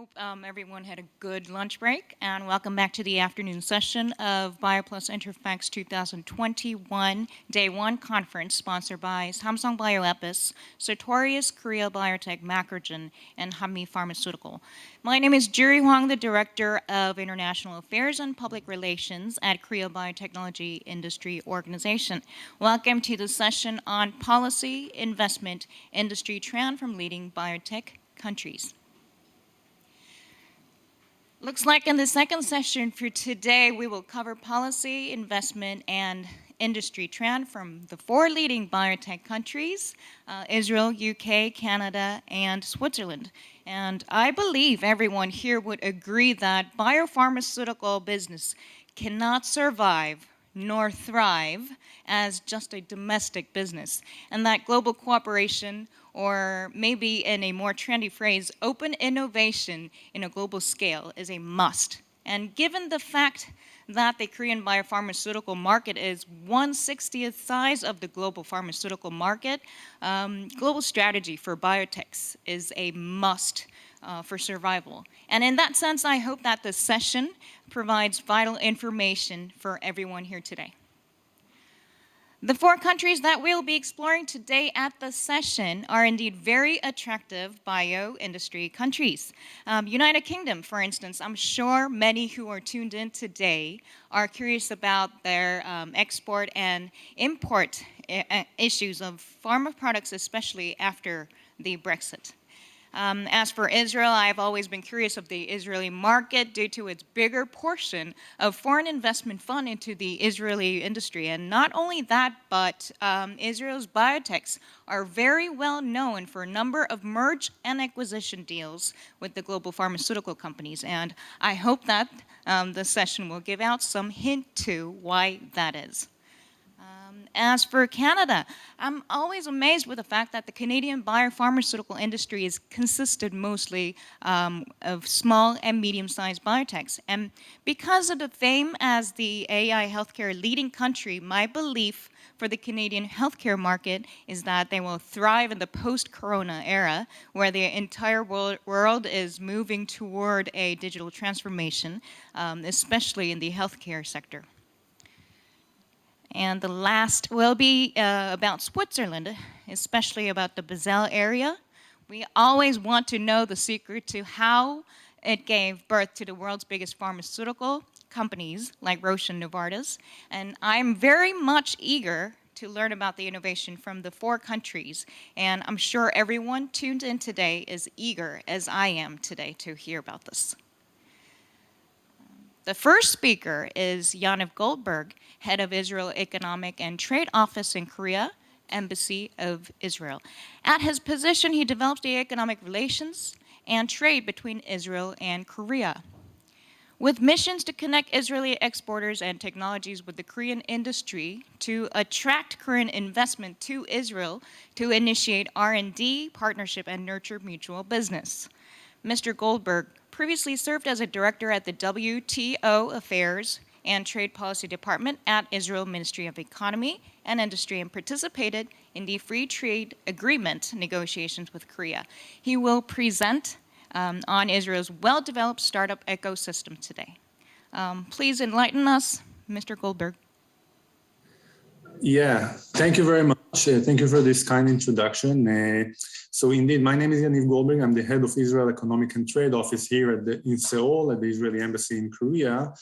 Hope everyone had a good lunch break, and welcome back to the afternoon session of Bioplus-Interphex 2021 Day 1 Conference, sponsored by Samsung Bioepis, Sartorius Korea Biotech Macrogen, and Hanmi Pharmaceutical. My name is Juri Hwang, the Director of International Affairs and Public Relations at Korea Biotechnology Industry Organization. Welcome to the session on policy, investment, industry trend from leading biotech countries. Looks like in the second session for today, we will cover policy, investment, and industry trend from the 4 leading biotech countries, Israel, UK, Canada, and Switzerland. And I believe everyone here would agree that biopharmaceutical business cannot survive nor thrive as just a domestic business, and that global cooperation, or maybe in a more trendy phrase, open innovation in a global scale is a must. And given the fact that the Korean biopharmaceutical market is 1/60th size of the global pharmaceutical market, global strategy for biotechs is a must for survival. And in that sense, I hope that this session provides vital information for everyone here today. The 4 countries that we'll be exploring today at the session are indeed very attractive bio-industry countries. United Kingdom, for instance, I'm sure many who are tuned in today are curious about their export and import issues of pharma products, especially after the Brexit. As for Israel, I've always been curious of the Israeli market due to its bigger portion of foreign investment fund into the Israeli industry. And not only that, but Israel's biotechs are very well known for a number of merge and acquisition deals with the global pharmaceutical companies. And I hope that this session will give out some hint to why that is. As for Canada, I'm always amazed with the fact that the Canadian biopharmaceutical industry is consisted mostly of small and medium-sized biotechs. And because of the fame as the AI healthcare leading country, my belief for the Canadian healthcare market is that they will thrive in the post-corona era, where the entire world is moving toward a digital transformation, especially in the healthcare sector. And the last will be about Switzerland, especially about the Basel area. We always want to know the secret to how it gave birth to the world's biggest pharmaceutical companies like Roche and Novartis. And I'm very much eager to learn about the innovation from the 4 countries. And I'm sure everyone tuned in today is eager, as I am today, to hear about this. The first speaker is Yaniv Goldberg, head of Israel Economic and Trade Office in Korea, Embassy of Israel. At his position, he develops the economic relations and trade between Israel and Korea. With missions to connect Israeli exporters and technologies with the Korean industry to attract Korean investment to Israel to initiate R&D, partnership, and nurture mutual business. Mr. Goldberg previously served as a director at the WTO Affairs and Trade Policy Department at Israel Ministry of Economy and Industry and participated in the free trade agreement negotiations with Korea. He will present on Israel's well-developed startup ecosystem today. Please enlighten us, Mr. Goldberg. Yeah, thank you very much. Thank you for this kind introduction. So indeed, my name is Yaniv Goldberg. I'm the head of Israel Economic and Trade Office here in Seoul at the Israeli Embassy in Korea.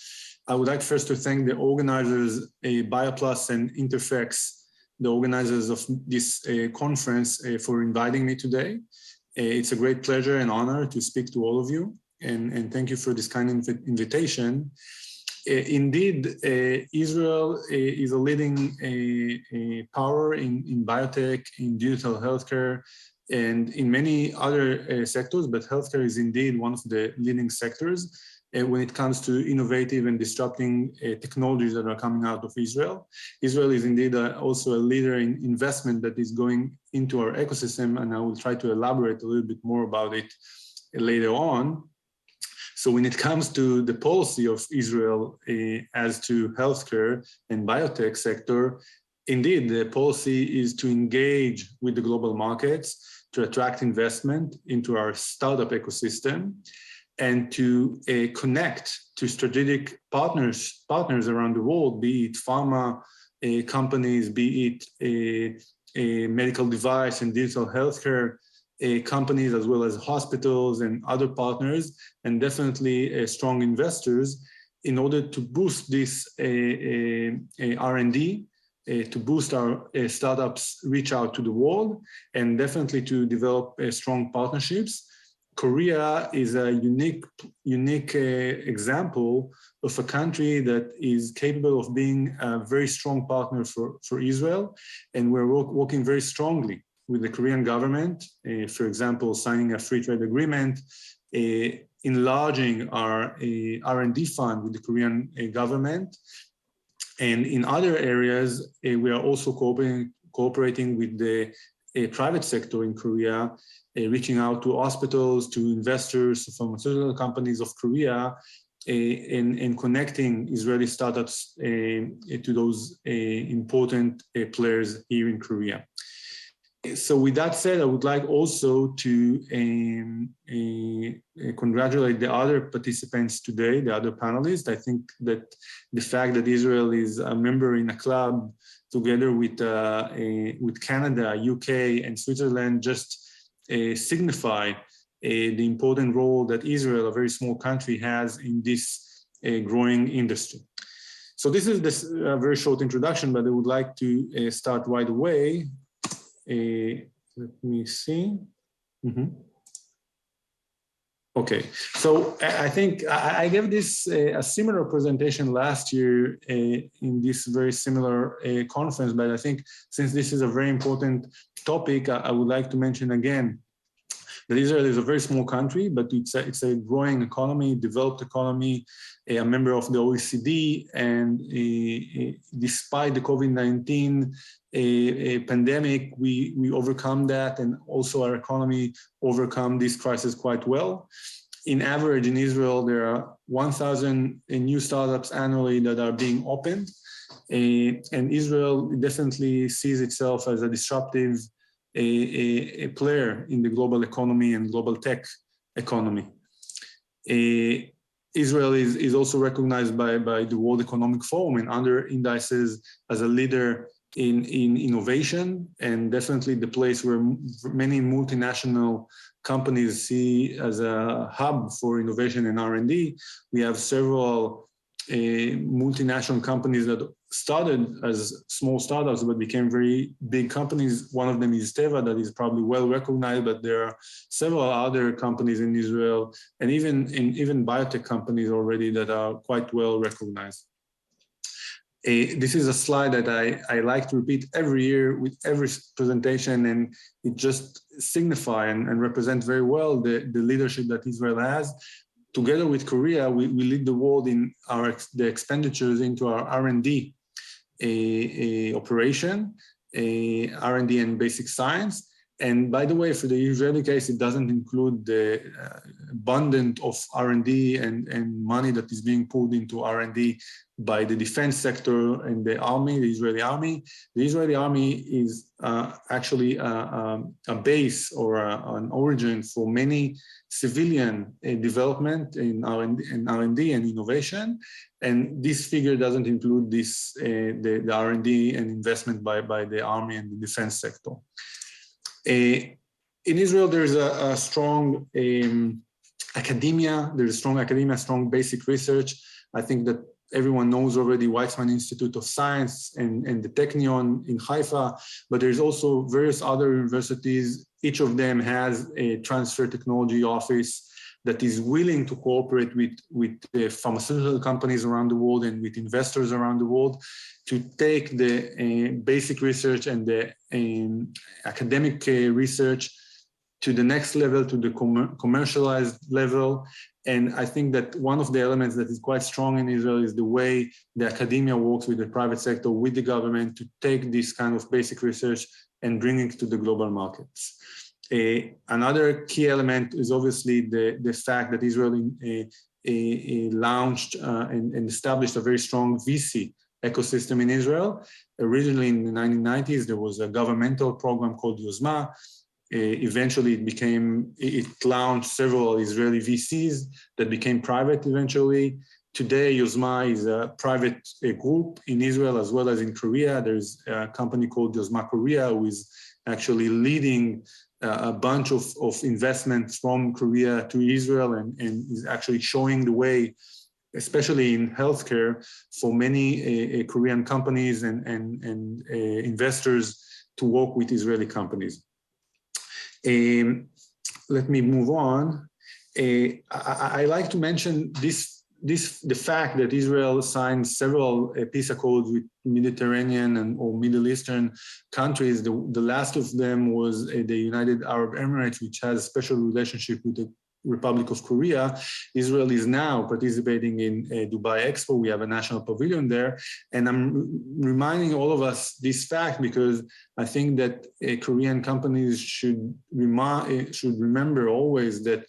I would like first to thank the organizers, Bioplus and Interphex, the organizers of this conference, for inviting me today. It's a great pleasure and honor to speak to all of you, and thank you for this kind invitation. Indeed, Israel is a leading power in biotech, in digital healthcare, and in many other sectors, but healthcare is indeed one of the leading sectors when it comes to innovative and disrupting technologies that are coming out of Israel. Israel is indeed also a leader in investment that is going into our ecosystem, and I will try to elaborate a little bit more about it later on. So when it comes to the policy of Israel as to healthcare and biotech sector, indeed, the policy is to engage with the global markets to attract investment into our startup ecosystem. and to connect to strategic partners around the world, be it pharma companies, be it medical device and digital healthcare companies, as well as hospitals and other partners, and definitely strong investors, in order to boost this R&D, to boost our startups reach out to the world, and definitely to develop strong partnerships. Korea is a unique example of a country that is capable of being a very strong partner for Israel, and we're working very strongly with the Korean government, for example, signing a free trade agreement, enlarging our R&D fund with the Korean government. And in other areas, we are also cooperating with the private sector in Korea, reaching out to hospitals, to investors, to pharmaceutical companies of Korea, and connecting Israeli startups to those important players here in Korea. So with that said, I would like also to congratulate the other participants today, the other panelists. I think that the fact that Israel is a member in a club together with Canada, UK, and Switzerland just signify the important role that Israel, a very small country, has in this growing industry. So this is this very short introduction, but I would like to start right away. Let me see. Okay, so I think I gave this a similar presentation last year in this very similar conference, but I think since this is a very important topic, I would like to mention again that Israel is a very small country, but it's a growing economy, developed economy, a member of the OECD, and despite the COVID-19 pandemic, we overcome that, and also our economy overcome this crisis quite well. In average, in Israel, there are 1,000 new startups annually that are being opened, and Israel definitely sees itself as a disruptive a player in the global economy and global tech economy. Israel is also recognized by the World Economic Forum and other indices as a leader in innovation, and definitely the place where many multinational companies see as a hub for innovation and R&D. We have several multinational companies that started as small startups but became very big companies. One of them is Teva, that is probably well recognized, but there are several other companies in Israel, and even biotech companies already that are quite well recognized. This is a slide that I like to repeat every year with every presentation, and it just signifies and represents very well the leadership that Israel has. Together with Korea, we lead the world in the expenditures into our R&D operation, R&D and basic science. And by the way, for the Israeli case, it doesn't include the abundance of R&D and money that is being pulled into R&D by the defense sector and the army, the Israeli army. The Israeli army is actually a base or an origin for many civilian development in R&D and innovation. And this figure doesn't include this, the R&D and investment by the army and the defense sector. In Israel, there's a strong academia. There's a strong academia, strong basic research. I think that everyone knows already Weizmann Institute of Science and the Technion in Haifa, but there's also various other universities. Each of them has a transfer technology office that is willing to cooperate with the pharmaceutical companies around the world and with investors around the world to take the basic research and the academic research to the next level, to the commercialized level. And I think that one of the elements that is quite strong in Israel is the way the academia works with the private sector, with the government, to take this kind of basic research and bring it to the global markets. Another key element is obviously the fact that Israel launched and established a very strong VC ecosystem in Israel. Originally in the 1990s, there was a governmental program called Yozma, Eventually it launched several Israeli VCs that became private eventually. Today, Yozma is a private group in Israel as well as in Korea. There's a company called Yozma Korea who is actually leading a bunch of investments from Korea to Israel and is actually showing the way, especially in healthcare, for many Korean companies and investors to work with Israeli companies. Let me move on. I like to mention the fact that Israel signed several peace accords with Mediterranean or Middle Eastern countries. The last of them was the United Arab Emirates, which has a special relationship with the Republic of Korea. Israel is now participating in Dubai Expo. We have a national pavilion there. And I'm reminding all of us this fact because I think that Korean companies should remember always that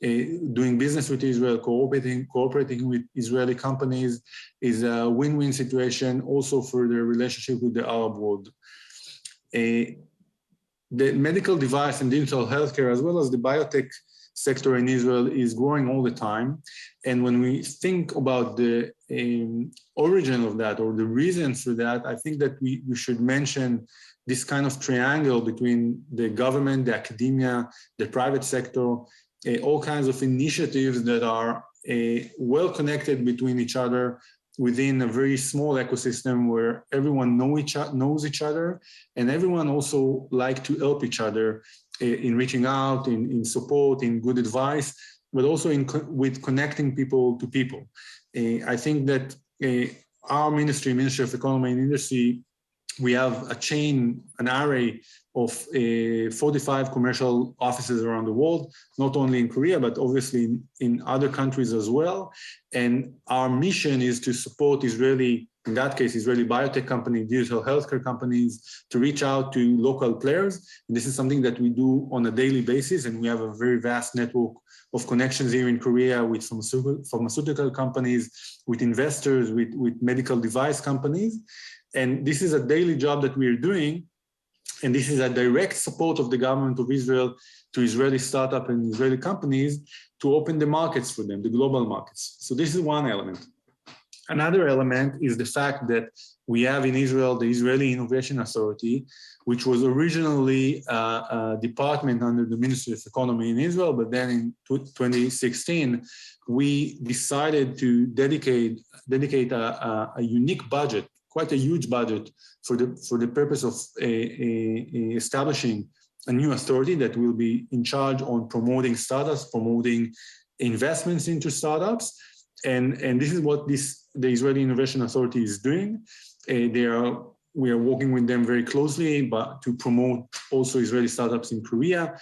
doing business with Israel, cooperating with Israeli companies is a win-win situation also for their relationship with the Arab world. The medical device and digital healthcare, as well as the biotech sector in Israel, is growing all the time. And when we think about the origin of that or the reasons for that, I think that we should mention this kind of triangle between the government, the academia, the private sector, all kinds of initiatives that are well connected between each other within a very small ecosystem where everyone knows each other and everyone also like to help each other in reaching out, in support, in good advice, but also with connecting people to people. I think that our Ministry of Economy and Industry, we have an array of 45 commercial offices around the world, not only in Korea, but obviously in other countries as well. And our mission is to support Israeli, in that case, Israeli biotech companies, digital healthcare companies, to reach out to local players. And this is something that we do on a daily basis. And we have a very vast network of connections here in Korea with pharmaceutical companies, with investors, with medical device companies. And this is a daily job that we are doing. And this is a direct support of the government of Israel to Israeli startups and Israeli companies to open the markets for them, the global markets. So this is one element. Another element is the fact that we have in Israel the Israeli Innovation Authority, which was originally a department under the Ministry of Economy in Israel, but then in 2016, we decided to dedicate a unique budget, quite a huge budget for the purpose of establishing a new authority that will be in charge on promoting startups, promoting investments into startups. And this is what the Israeli Innovation Authority is doing. We are working with them very closely, but to promote also Israeli startups in Korea.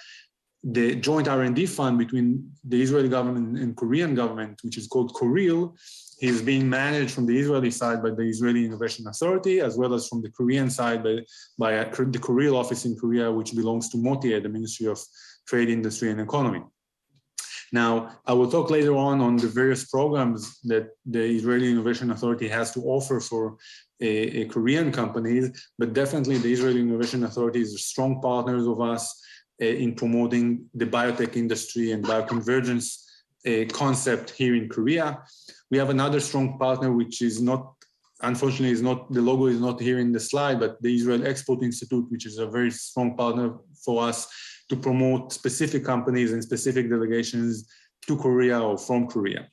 The joint R&D fund between the Israeli government and Korean government, which is called KORIL, is being managed from the Israeli side by the Israeli Innovation Authority, as well as from the Korean side by the KORIL office in Korea, which belongs to MOTIE, the Ministry of Trade, Industry and Economy. Now, I will talk later on the various programs that the Israeli Innovation Authority has to offer for Korean companies, but definitely the Israeli Innovation Authority is strong partners of us in promoting the biotech industry and bioconvergence concept here in Korea. We have another strong partner, which is not, unfortunately, the logo is not here in the slide, but the Israel Export Institute, which is a very strong partner for us to promote specific companies and specific delegations to Korea or from Korea.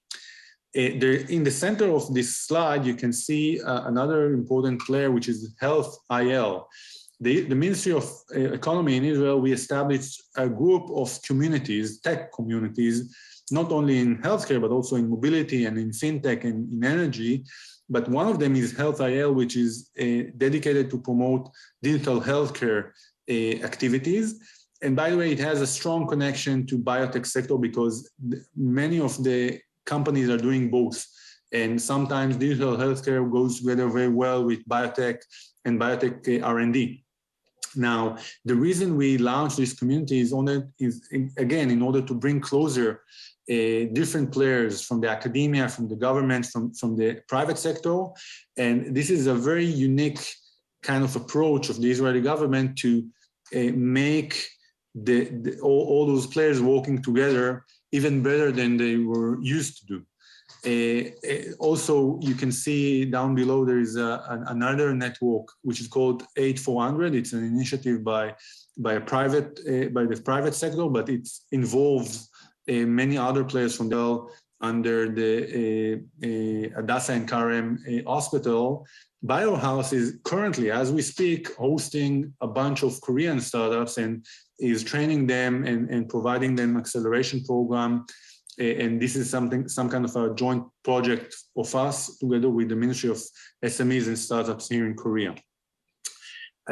In the center of this slide, you can see another important player, which is Health IL. The Ministry of Economy in Israel, we established a group of communities, tech communities, not only in healthcare, but also in mobility and in fintech and in energy. But one of them is Health IL, which is dedicated to promote digital healthcare activities. And by the way, it has a strong connection to biotech sector because many of the companies are doing both. And sometimes digital healthcare goes together very well with biotech and biotech R&D. Now, the reason we launched this community is again, in order to bring closer different players from the academia, from the government, from the private sector. And this is a very unique kind of approach of the Israeli government to make all those players working together even better than they were used to do. Also, you can see down below there is another network which is called 8400. It's an initiative by the private sector, but it involves many other players from Dell under the Hadassah and Karem hospital. Biohouse is currently, as we speak, hosting a bunch of Korean startups and is training them and providing them acceleration program. And this is some kind of a joint project of us together with the Ministry of SMEs and Startups here in Korea.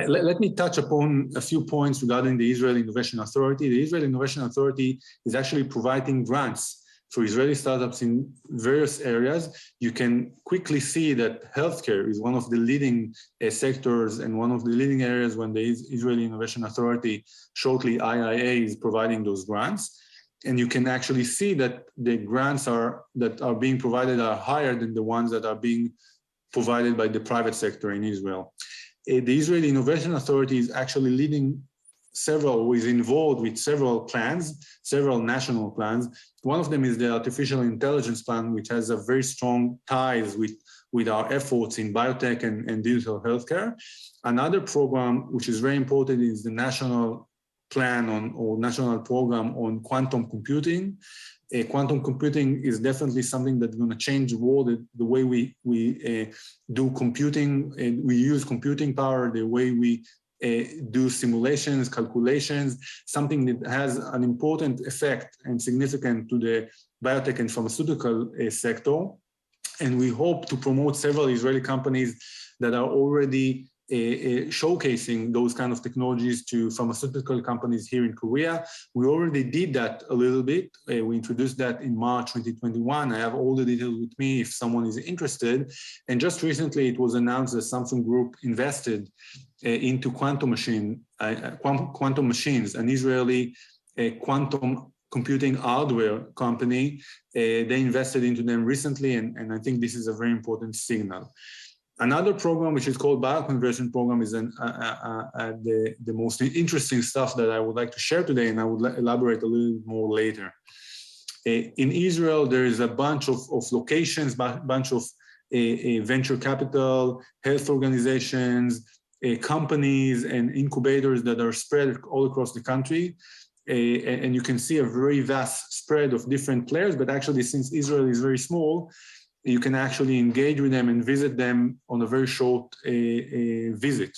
Let me touch upon a few points regarding the Israel Innovation Authority. The Israel Innovation Authority is actually providing grants for Israeli startups in various areas. You can quickly see that healthcare is one of the leading sectors and one of the leading areas when the Israeli Innovation Authority, shortly IIA, is providing those grants. And you can actually see that the grants that are being provided are higher than the ones that are being provided by the private sector in Israel. The Israeli Innovation Authority is actually leading is involved with several plans, several national plans. One of them is the Artificial Intelligence Plan, which has a very strong ties with our efforts in biotech and digital healthcare. Another program, which is very important, is the National Plan or National Program on Quantum Computing. Quantum computing is definitely something that's going to change the world, the way we do computing, and we use computing power, the way we do simulations, calculations, something that has an important effect and significant to the biotech and pharmaceutical sector. And we hope to promote several Israeli companies that are already showcasing those kind of technologies to pharmaceutical companies here in Korea. We already did that a little bit. We introduced that in March 2021. I have all the details with me if someone is interested. And just recently, it was announced that Samsung Group invested into Quantum Machines, an Israeli quantum computing hardware company. They invested into them recently, and I think this is a very important signal. Another program, which is called Bioconversion Program, is the most interesting stuff that I would like to share today, and I would elaborate a little more later. In Israel, there is a bunch of locations, bunch of venture capital, health organizations, companies, and incubators that are spread all across the country. And you can see a very vast spread of different players, but actually, since Israel is very small, you can actually engage with them and visit them on a very short visit.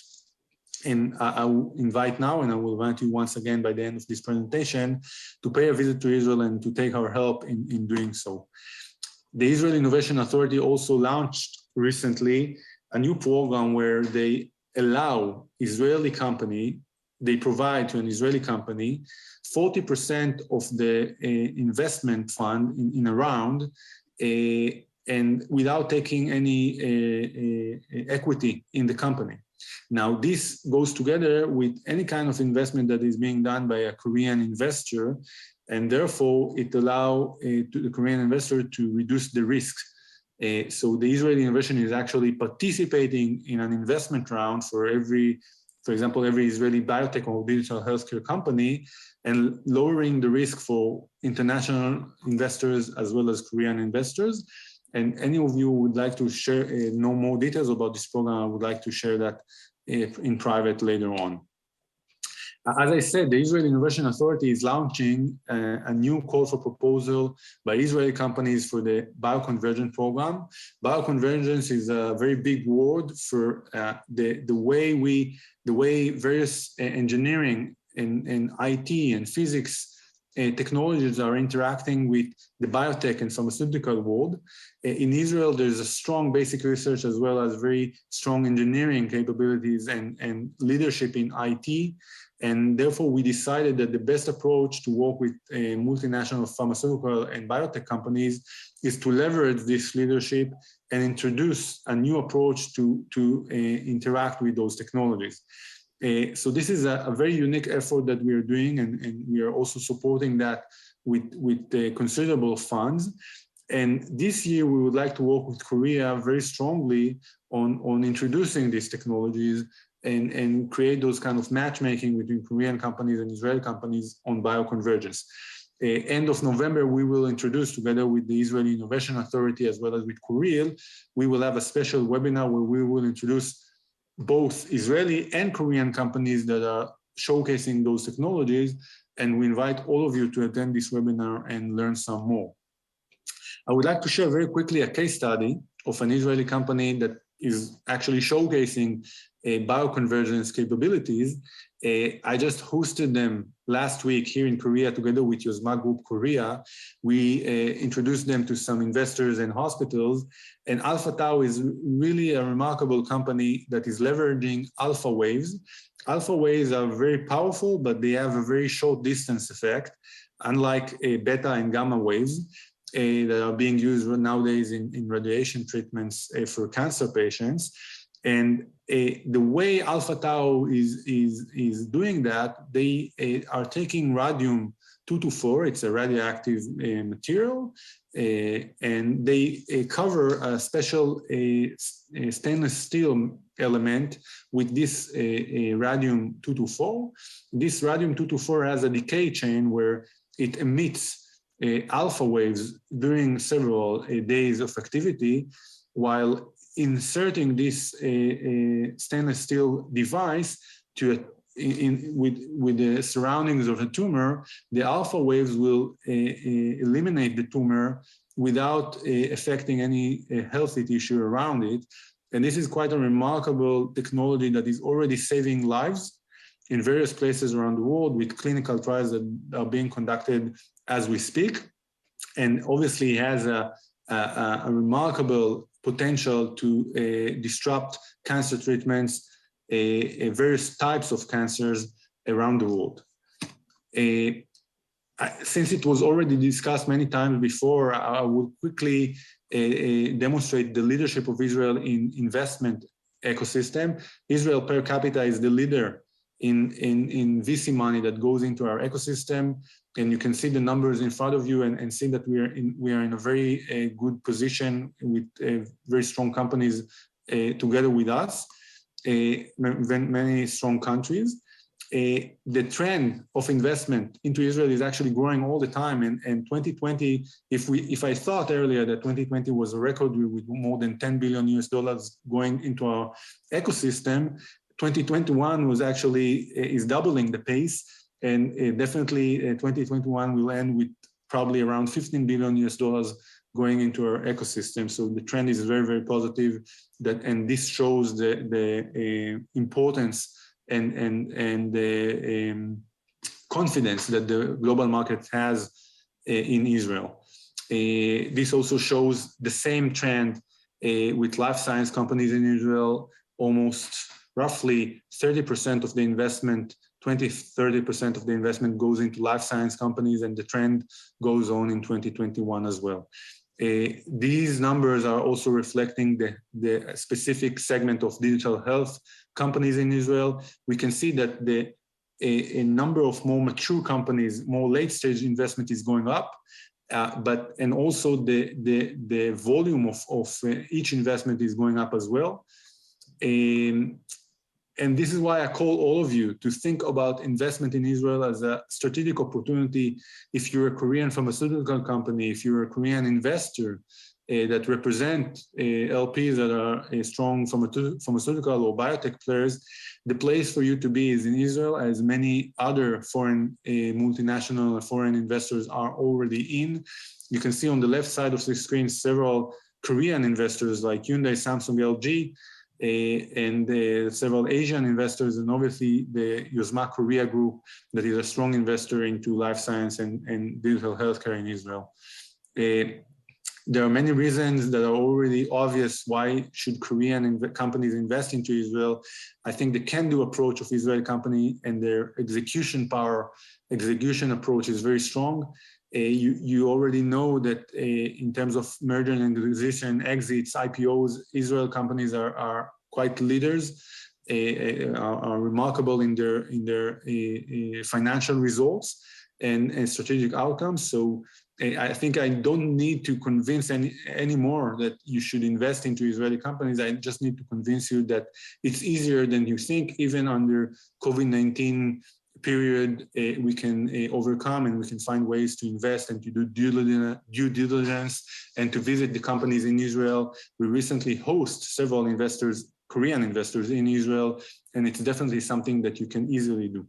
And I will invite now, and I will invite you once again by the end of this presentation, to pay a visit to Israel and to take our help in doing so. The Israel Innovation Authority also launched recently a new program where they allow Israeli company, they provide to an Israeli company 40% of the investment fund in a round, and without taking any equity in the company. Now, this goes together with any kind of investment that is being done by a Korean investor, and therefore it allows the Korean investor to reduce the risk. So the Israeli innovation is actually participating in an investment round for example, every Israeli biotech or digital healthcare company, and lowering the risk for international investors as well as Korean investors. And any of you would like to share know more details about this program, I would like to share that in private later on. As I said, the Israel Innovation Authority is launching a new call for proposal by Israeli companies for the bioconvergence program. Bioconvergence is a very big word for the way various engineering and IT and physics technologies are interacting with the biotech and pharmaceutical world. In Israel, there's a strong basic research as well as very strong engineering capabilities and leadership in IT. And therefore, we decided that the best approach to work with multinational pharmaceutical and biotech companies is to leverage this leadership and introduce a new approach to interact with those technologies. So this is a very unique effort that we are doing, and we are also supporting that with considerable funds. And this year, we would like to work with Korea very strongly on introducing these technologies and create those kind of matchmaking between Korean companies and Israeli companies on bioconvergence. End of November, we will introduce, together with the Israeli Innovation Authority as well as with Korea, we will have a special webinar where we will introduce both Israeli and Korean companies that are showcasing those technologies, and we invite all of you to attend this webinar and learn some more. I would like to share very quickly a case study of an Israeli company that is actually showcasing bioconvergence capabilities. I just hosted them last week here in Korea together with Yozma Group Korea. We introduced them to some investors and hospitals, and Alpha Tau is really a remarkable company that is leveraging alpha waves. Alpha waves are very powerful, but they have a very short distance effect, unlike beta and gamma waves that are being used nowadays in radiation treatments for cancer patients. And the way Alpha Tau is doing that, they are taking radium-224, it's a radioactive material, and they cover a special stainless steel element with this radium-224. This radium-224 has a decay chain where it emits alpha waves during several days of activity, while inserting this stainless steel device with the surroundings of a tumor, the alpha waves will eliminate the tumor without affecting any healthy tissue around it. And this is quite a remarkable technology that is already saving lives in various places around the world, with clinical trials that are being conducted as we speak, and obviously has a remarkable potential to disrupt cancer treatments, various types of cancers around the world. Since it was already discussed many times before, I will quickly demonstrate the leadership of Israel in investment ecosystem. Israel per capita is the leader in VC money that goes into our ecosystem, and you can see the numbers in front of you and see that we are in a very good position with very strong companies together with us, many strong countries. The trend of investment into Israel is actually growing all the time. And 2020, if I thought earlier that 2020 was a record with more than $10 billion going into our ecosystem, 2021 was actually is doubling the pace, and definitely 2021 will end with probably around $15 billion going into our ecosystem. So the trend is very, very positive. And this shows the importance and the confidence that the global market has in Israel. This also shows the same trend with life science companies in Israel. Almost roughly 30% of the investment, 20-30% of the investment goes into life science companies, and the trend goes on in 2021 as well. These numbers are also reflecting the specific segment of digital health companies in Israel. We can see that a number of more mature companies, more late stage investment is going up, and also the volume of each investment is going up as well. And this is why I call all of you to think about investment in Israel as a strategic opportunity. If you're a Korean pharmaceutical company, if you're a Korean investor that represent LPs that are strong pharmaceutical or biotech players, the place for you to be is in Israel, as many other foreign multinational and foreign investors are already in. You can see on the left side of the screen several Korean investors like Hyundai, Samsung, LG, and several Asian investors, and obviously the Yozma Korea group that is a strong investor into life science and digital healthcare in Israel. There are many reasons that are already obvious why should Korean companies invest into Israel. I think the can-do approach of Israeli company and their execution approach is very strong. You already know that in terms of merger and acquisition, exits, IPOs, Israel companies are quite leaders, are remarkable in their financial results and strategic outcomes. So I think I don't need to convince anymore that you should invest into Israeli companies. I just need to convince you that it's easier than you think. Even under COVID-19 period, we can overcome, and we can find ways to invest and to do due diligence and to visit the companies in Israel. We recently host several investors, Korean investors in Israel, and it's definitely something that you can easily do.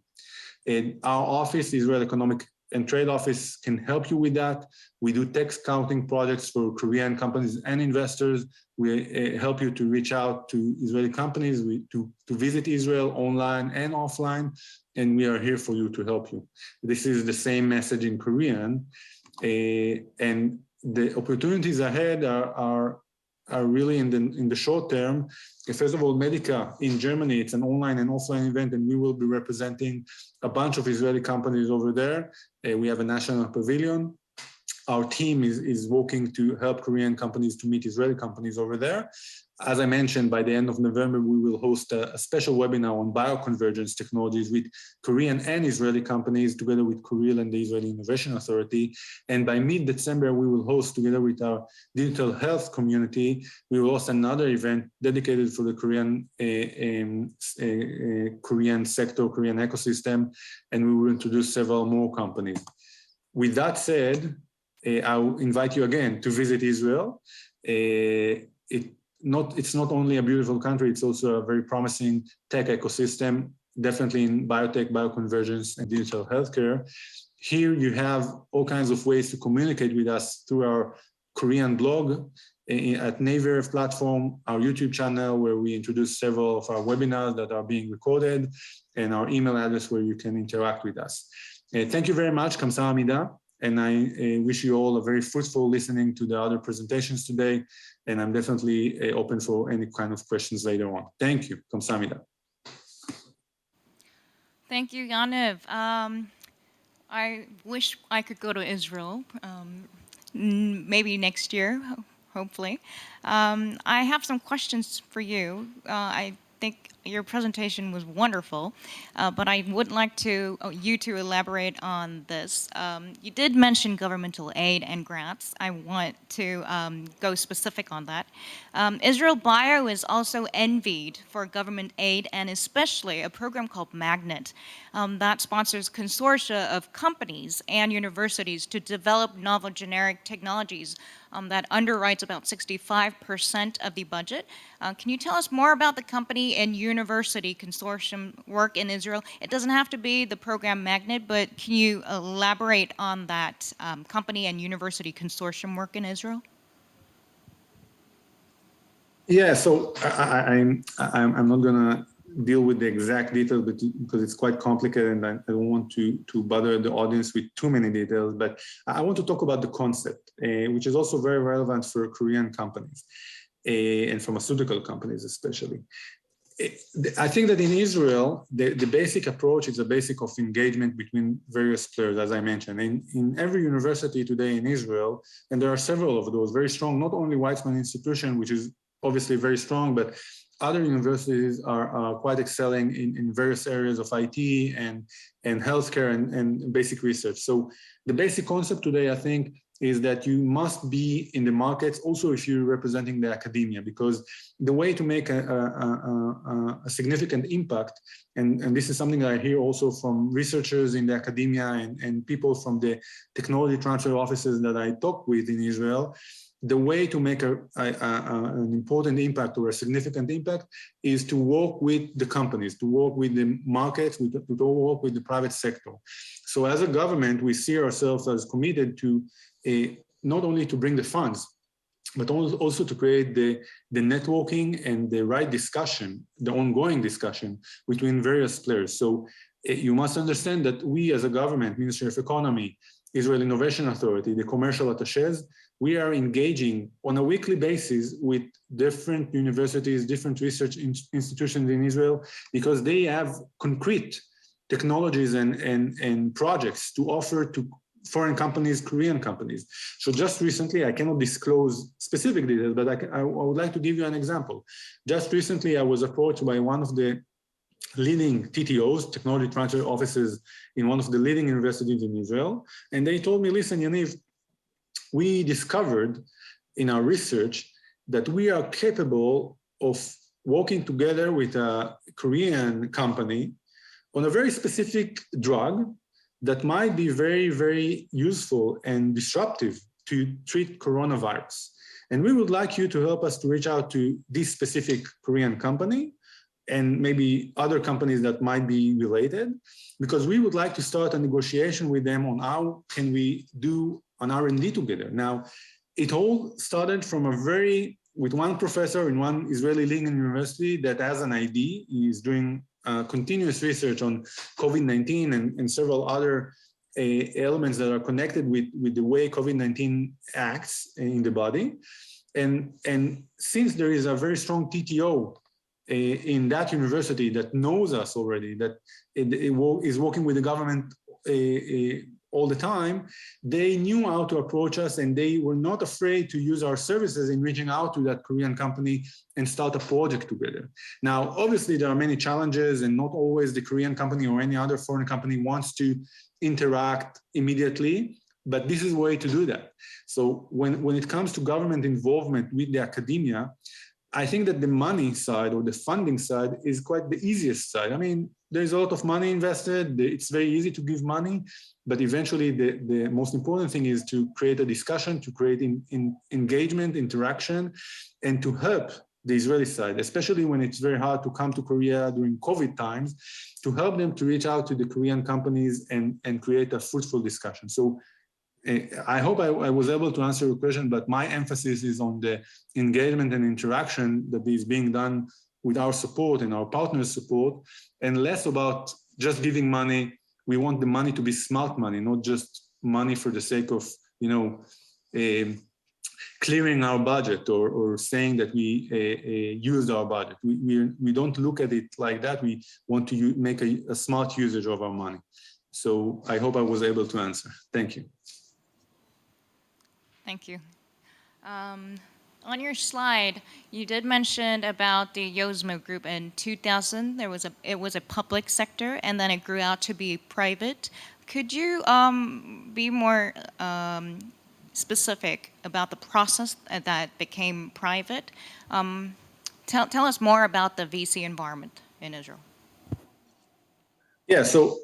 Our office, Israel Economic and Trade Office, can help you with that. We do tech scouting projects for Korean companies and investors. We help you to reach out to Israeli companies, to visit Israel online and offline, and we are here for you to help you. This is the same message in Korean, and the opportunities ahead are really in the short term. First of all, Medica in Germany, it's an online and offline event, and we will be representing a bunch of Israeli companies over there. We have a national pavilion. Our team is working to help Korean companies to meet Israeli companies over there. As I mentioned, by the end of November, we will host a special webinar on bioconvergence technologies with Korean and Israeli companies, together with Korea and the Israeli Innovation Authority. And by mid-December, we will host, together with our digital health community, we will host another event dedicated for the Korean sector, Korean ecosystem, and we will introduce several more companies. With that said, I'll invite you again to visit Israel. It's not only a beautiful country, it's also a very promising tech ecosystem, definitely in biotech, bioconvergence, and digital healthcare. Here you have all kinds of ways to communicate with us through our Korean blog, at Naver platform, our YouTube channel, where we introduce several of our webinars that are being recorded, and our email address where you can interact with us. Thank you very much, kamsahamnida. And I wish you all a very fruitful listening to the other presentations today. And I'm definitely open for any kind of questions later on. Thank you. Kamsahamnida. Thank you, Yaniv. I wish I could go to Israel, maybe next year, hopefully. I have some questions for you. I think your presentation was wonderful, but I would like you to elaborate on this. You did mention governmental aid and grants. I want to go specific on that. Israel Bio is also envied for government aid, and especially a program called Magnet that sponsors consortia of companies and universities to develop novel generic technologies that underwrites about 65% of the budget. Can you tell us more about the company and university consortium work in Israel? It doesn't have to be the program Magnet, but can you elaborate on that company and university consortium work in Israel? Yeah, so I'm not gonna deal with the exact details, but because it's quite complicated, and I don't want to bother the audience with too many details, but I want to talk about the concept, which is also very relevant for Korean companies and pharmaceutical companies especially. I think that in Israel, the basic approach is a basic of engagement between various players, as I mentioned. In every university today in Israel, and there are several of those very strong, not only Weizmann Institution, which is obviously very strong, but other universities are quite excelling in various areas of IT and healthcare and basic research. So the basic concept today, I think, is that you must be in the markets also if you're representing the academia, because the way to make a significant impact, and this is something that I hear also from researchers in the academia and people from the technology transfer offices that I talk with in Israel, the way to make an important impact or a significant impact is to work with the companies, to work with the markets, to work with the private sector. So as a government, we see ourselves as committed to not only to bring the funds, but also to create the networking and the right discussion, the ongoing discussion between various players. So you must understand that we as a government, Ministry of Economy, Israel Innovation Authority, the commercial attachés, we are engaging on a weekly basis with different universities, different research institutions in Israel, because they have concrete technologies and projects to offer to foreign companies, Korean companies. So just recently, I cannot disclose specific details, but I would like to give you an example. Just recently, I was approached by one of the leading TTOs, technology transfer offices in one of the leading universities in Israel. And they told me, listen, Yaniv, we discovered in our research that we are capable of working together with a Korean company on a very specific drug that might be very, very useful and disruptive to treat coronavirus. And we would like you to help us to reach out to this specific Korean company and maybe other companies that might be related, because we would like to start a negotiation with them on how can we do an R&D together. Now, it all started from with one professor in one Israeli legal university that has an idea. He is doing continuous research on COVID-19 and several other elements that are connected with the way COVID-19 acts in the body. And since there is a very strong TTO in that university that knows us already, that is working with the government all the time, they knew how to approach us, and they were not afraid to use our services in reaching out to that Korean company and start a project together. Now, obviously, there are many challenges, and not always the Korean company or any other foreign company wants to interact immediately, but this is a way to do that. So when it comes to government involvement with the academia, I think that the money side or the funding side is quite the easiest side. I mean, there's a lot of money invested. It's very easy to give money, but eventually the most important thing is to create a discussion, to create engagement, interaction, and to help the Israeli side, especially when it's very hard to come to Korea during COVID times, to help them to reach out to the Korean companies and create a fruitful discussion. So I hope I was able to answer your question, but my emphasis is on the engagement and interaction that is being done with our support and our partners' support, and less about just giving money. We want the money to be smart money, not just money for the sake of, clearing our budget or saying that we used our budget. We don't look at it like that. We want to make a smart usage of our money. So I hope I was able to answer. Thank you. Thank you. On your slide, you did mention about the Yozma group in 2000. It was a public sector, and then it grew out to be private. Could you be more specific about the process that became private? Tell us more about the VC environment in Israel. Yeah. So,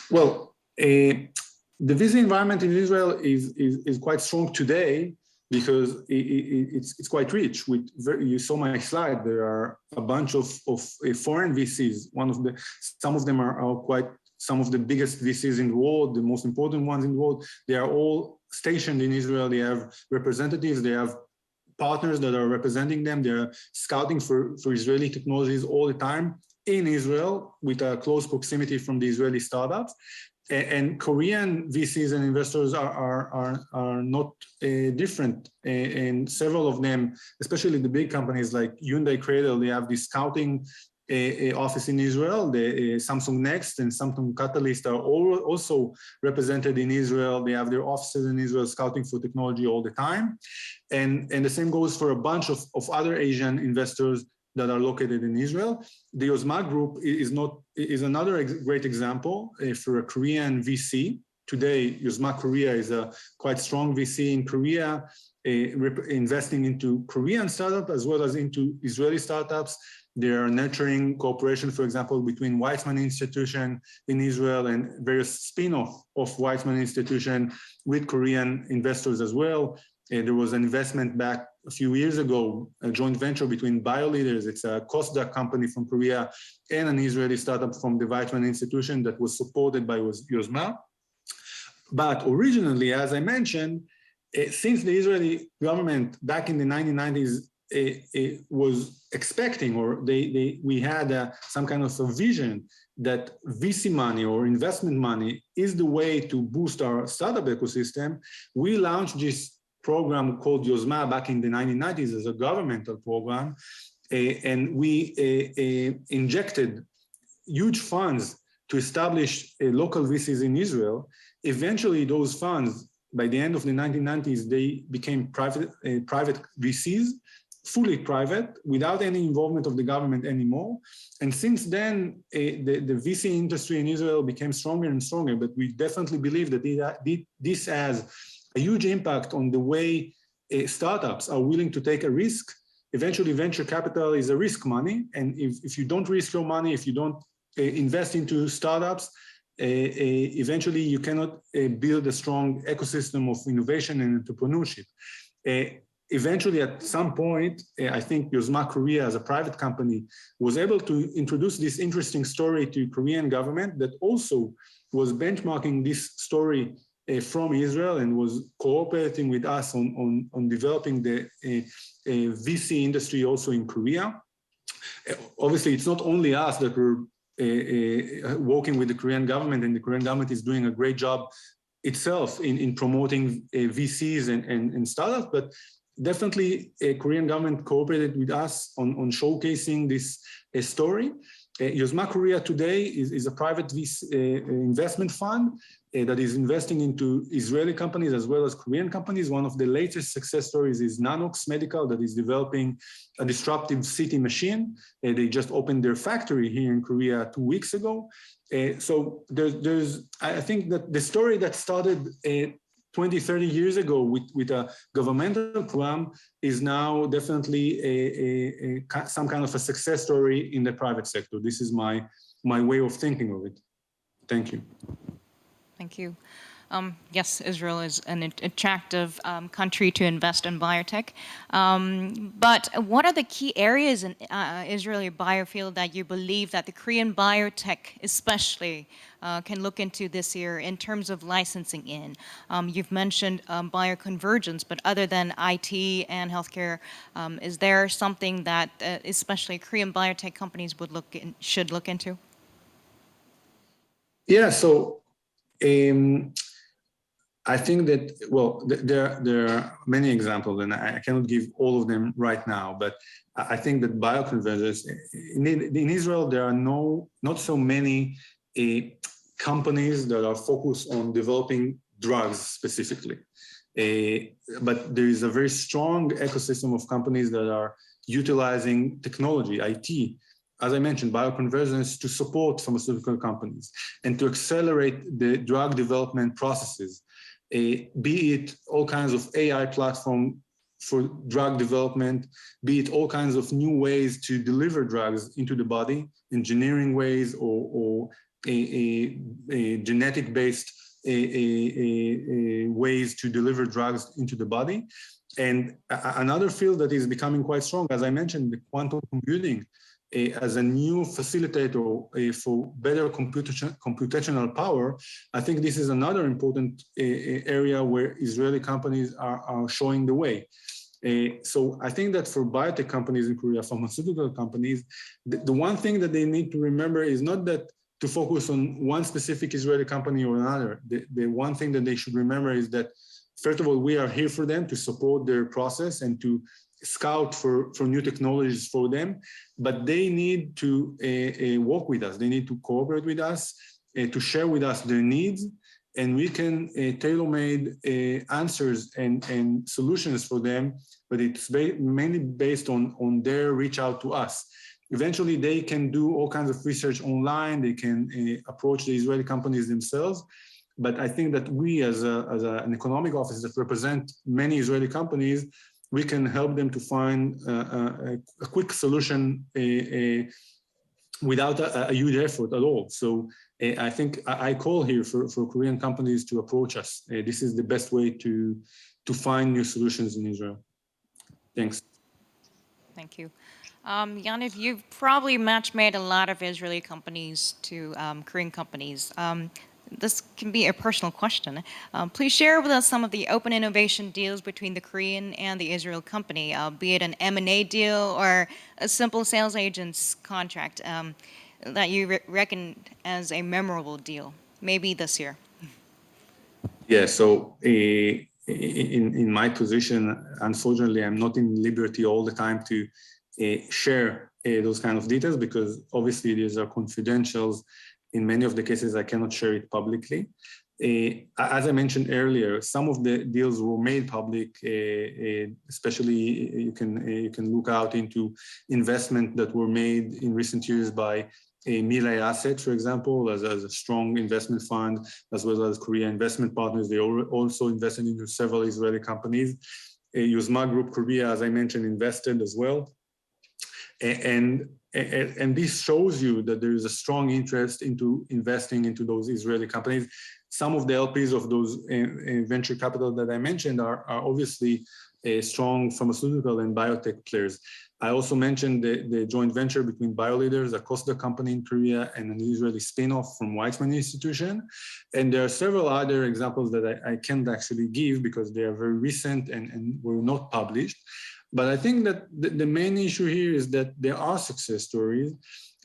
well, the VC environment in Israel is quite strong today because it's quite rich. You saw my slide. There are a bunch of foreign VCs. Some of them are quite some of the biggest VCs in the world, the most important ones in the world. They are all stationed in Israel. They have representatives. They have partners that are representing them. They're scouting for Israeli technologies all the time in Israel with a close proximity from the Israeli startups. And Korean VCs and investors are not different. And several of them, especially the big companies like Hyundai Cradle, they have this scouting office in Israel. The Samsung Next and Samsung Catalyst are also represented in Israel. They have their offices in Israel scouting for technology all the time. And the same goes for a bunch of other Asian investors that are located in Israel. The Yozma Group is another great example for a Korean VC. Today, Yozma Korea is a quite strong VC in Korea, investing into Korean startups as well as into Israeli startups. They are nurturing cooperation, for example, between Weizmann Institution in Israel and various spin-off of Weizmann Institution with Korean investors as well. There was an investment back a few years ago, a joint venture between BioLeaders, it's a Kosdaq company from Korea, and an Israeli startup from the Weizmann Institution that was supported by Yozma. But originally, as I mentioned, since the Israeli government back in the 1990s was expecting, or we had some kind of a vision that VC money or investment money is the way to boost our startup ecosystem, we launched this program called Yozma back in the 1990s as a governmental program, and we injected huge funds to establish local VCs in Israel. Eventually, those funds, by the end of the 1990s, they became private VCs, fully private, without any involvement of the government anymore. And since then, the VC industry in Israel became stronger and stronger, but we definitely believe that this has a huge impact on the way startups are willing to take a risk. Eventually, venture capital is a risk money. And if you don't risk your money, if you don't invest into startups, eventually you cannot build a strong ecosystem of innovation and entrepreneurship. Eventually, at some point, I think Yozma Korea, as a private company, was able to introduce this interesting story to Korean government that also was benchmarking this story from Israel and was cooperating with us on developing the VC industry also in Korea. Obviously, it's not only us that were working with the Korean government, and the Korean government is doing a great job itself in promoting VCs and startups, but definitely Korean government cooperated with us on showcasing this story. Yozma Korea today is a private VC, investment fund that is investing into Israeli companies as well as Korean companies. One of the latest success stories is Nanox Medical, that is developing a disruptive CT machine. They just opened their factory here in Korea 2 weeks ago. So I think that the story that started 20, 30 years ago with a governmental program is now definitely some kind of a success story in the private sector. This is my way of thinking of it. Thank you. Thank you. Yes, Israel is an attractive country to invest in biotech. But what are the key areas in Israeli biofield that you believe that the Korean biotech especially can look into this year in terms of licensing in? You've mentioned bioconvergence, but other than IT and healthcare, is there something that especially Korean biotech companies should look into? Yeah, so I think that, well, there are many examples, and I cannot give all of them right now, but I think that bioconvergence, in Israel, there are not so many companies that are focused on developing drugs specifically. But there is a very strong ecosystem of companies that are utilizing technology, IT, as I mentioned, bioconvergence, to support pharmaceutical companies and to accelerate the drug development processes, be it all kinds of AI platform for drug development, be it all kinds of new ways to deliver drugs into the body, engineering ways or genetic-based ways to deliver drugs into the body. And another field that is becoming quite strong, as I mentioned, the quantum computing, as a new facilitator for better computational power. I think this is another important area where Israeli companies are showing the way. So I think that for biotech companies in Korea, pharmaceutical companies, the one thing that they need to remember is not that to focus on one specific Israeli company or another. The one thing that they should remember is that, first of all, we are here for them to support their process and to scout for new technologies for them, but they need to work with us. They need to cooperate with us, to share with us their needs, and we can tailor-made answers and solutions for them, but it's mainly based on their reach out to us. Eventually, they can do all kinds of research online. They can approach the Israeli companies themselves. But I think that we, as an economic office that represent many Israeli companies, we can help them to find a quick solution without a huge effort at all. So I think I call here for Korean companies to approach us. This is the best way to find new solutions in Israel. Thanks. Thank you. Yaniv, you've probably match-made a lot of Israeli companies to Korean companies. This can be a personal question. Please share with us some of the open innovation deals between the Korean and the Israel company, be it an M&A deal or a simple sales agent's contract that you reckon as a memorable deal, maybe this year. Yeah, so in my position, unfortunately, I'm not in liberty all the time to share those kind of details because obviously these are confidentials. In many of the cases, I cannot share it publicly. As I mentioned earlier, some of the deals were made public, especially you can look out into investment that were made in recent years by Mirai Asset, for example, as a strong investment fund, as well as Korea Investment Partners. They also invested into several Israeli companies. Yuzma Group Korea, as I mentioned, invested as well. And this shows you that there is a strong interest into investing into those Israeli companies. Some of the LPs of those venture capital that I mentioned are obviously strong pharmaceutical and biotech players. I also mentioned the joint venture between BioLeaders, a Costa company in Korea, and an Israeli spin-off from Weizmann Institution. And there are several other examples that I can't actually give because they are very recent and were not published. But I think that the main issue here is that there are success stories,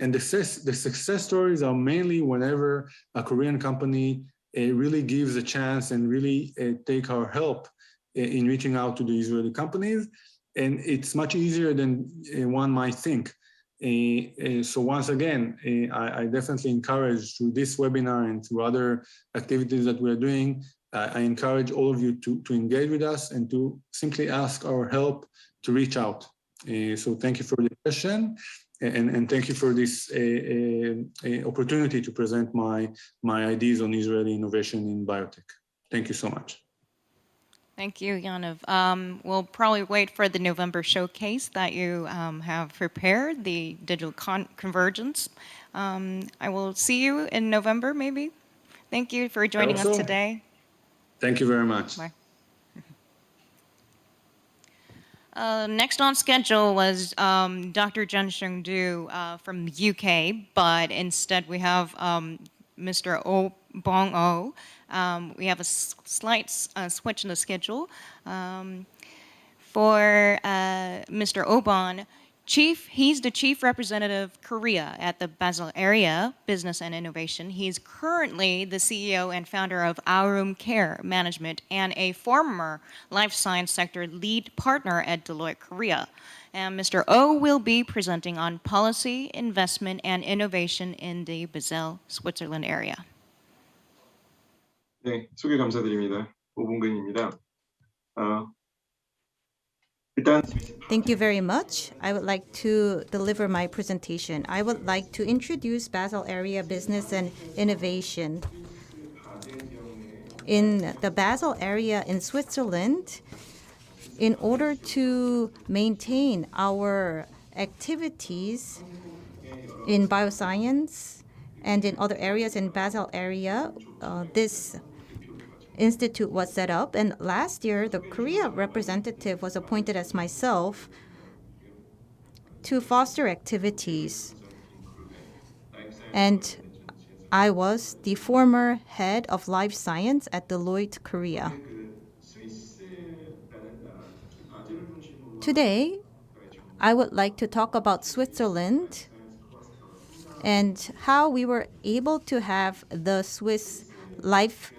and the success stories are mainly whenever a Korean company really gives a chance and really take our help in reaching out to the Israeli companies. And it's much easier than one might think. So once again, I definitely encourage through this webinar and through other activities that we're doing, I encourage all of you to engage with us and to simply ask our help to reach out. So thank you for the question, and thank you for this opportunity to present my ideas on Israeli innovation in biotech. Thank you so much. Thank you, Yaniv. We'll probably wait for the November showcase that you have prepared, the digital convergence. I will see you in November, maybe. Thank you for joining us today. Thank you very much. Bye. Next on schedule was Dr. Jen Seung-do from the UK, but instead we have Mr. Oh Bong-oh. We have a slight switch in the schedule. For Mr. Obon, he's the Chief Representative Korea at the Basel Area Business and Innovation. He's currently the CEO and founder of Aurum Care Management and a former life science sector lead partner at Deloitte Korea. And Mr. Oh will be presenting on policy, investment, and innovation in the Basel, Switzerland area. 네, 소개 감사드립니다. 오봉근입니다. Thank you very much. I would like to deliver my presentation. I would like to introduce Basel Area Business and Innovation. In the Basel area in Switzerland, in order to maintain our activities in bioscience and in other areas in Basel area, this institute was set up, and last year the Korea representative was appointed as myself to foster activities, and I was the former head of life science at Deloitte Korea. Today I would like to talk about Switzerland and how we were able to have the Swiss life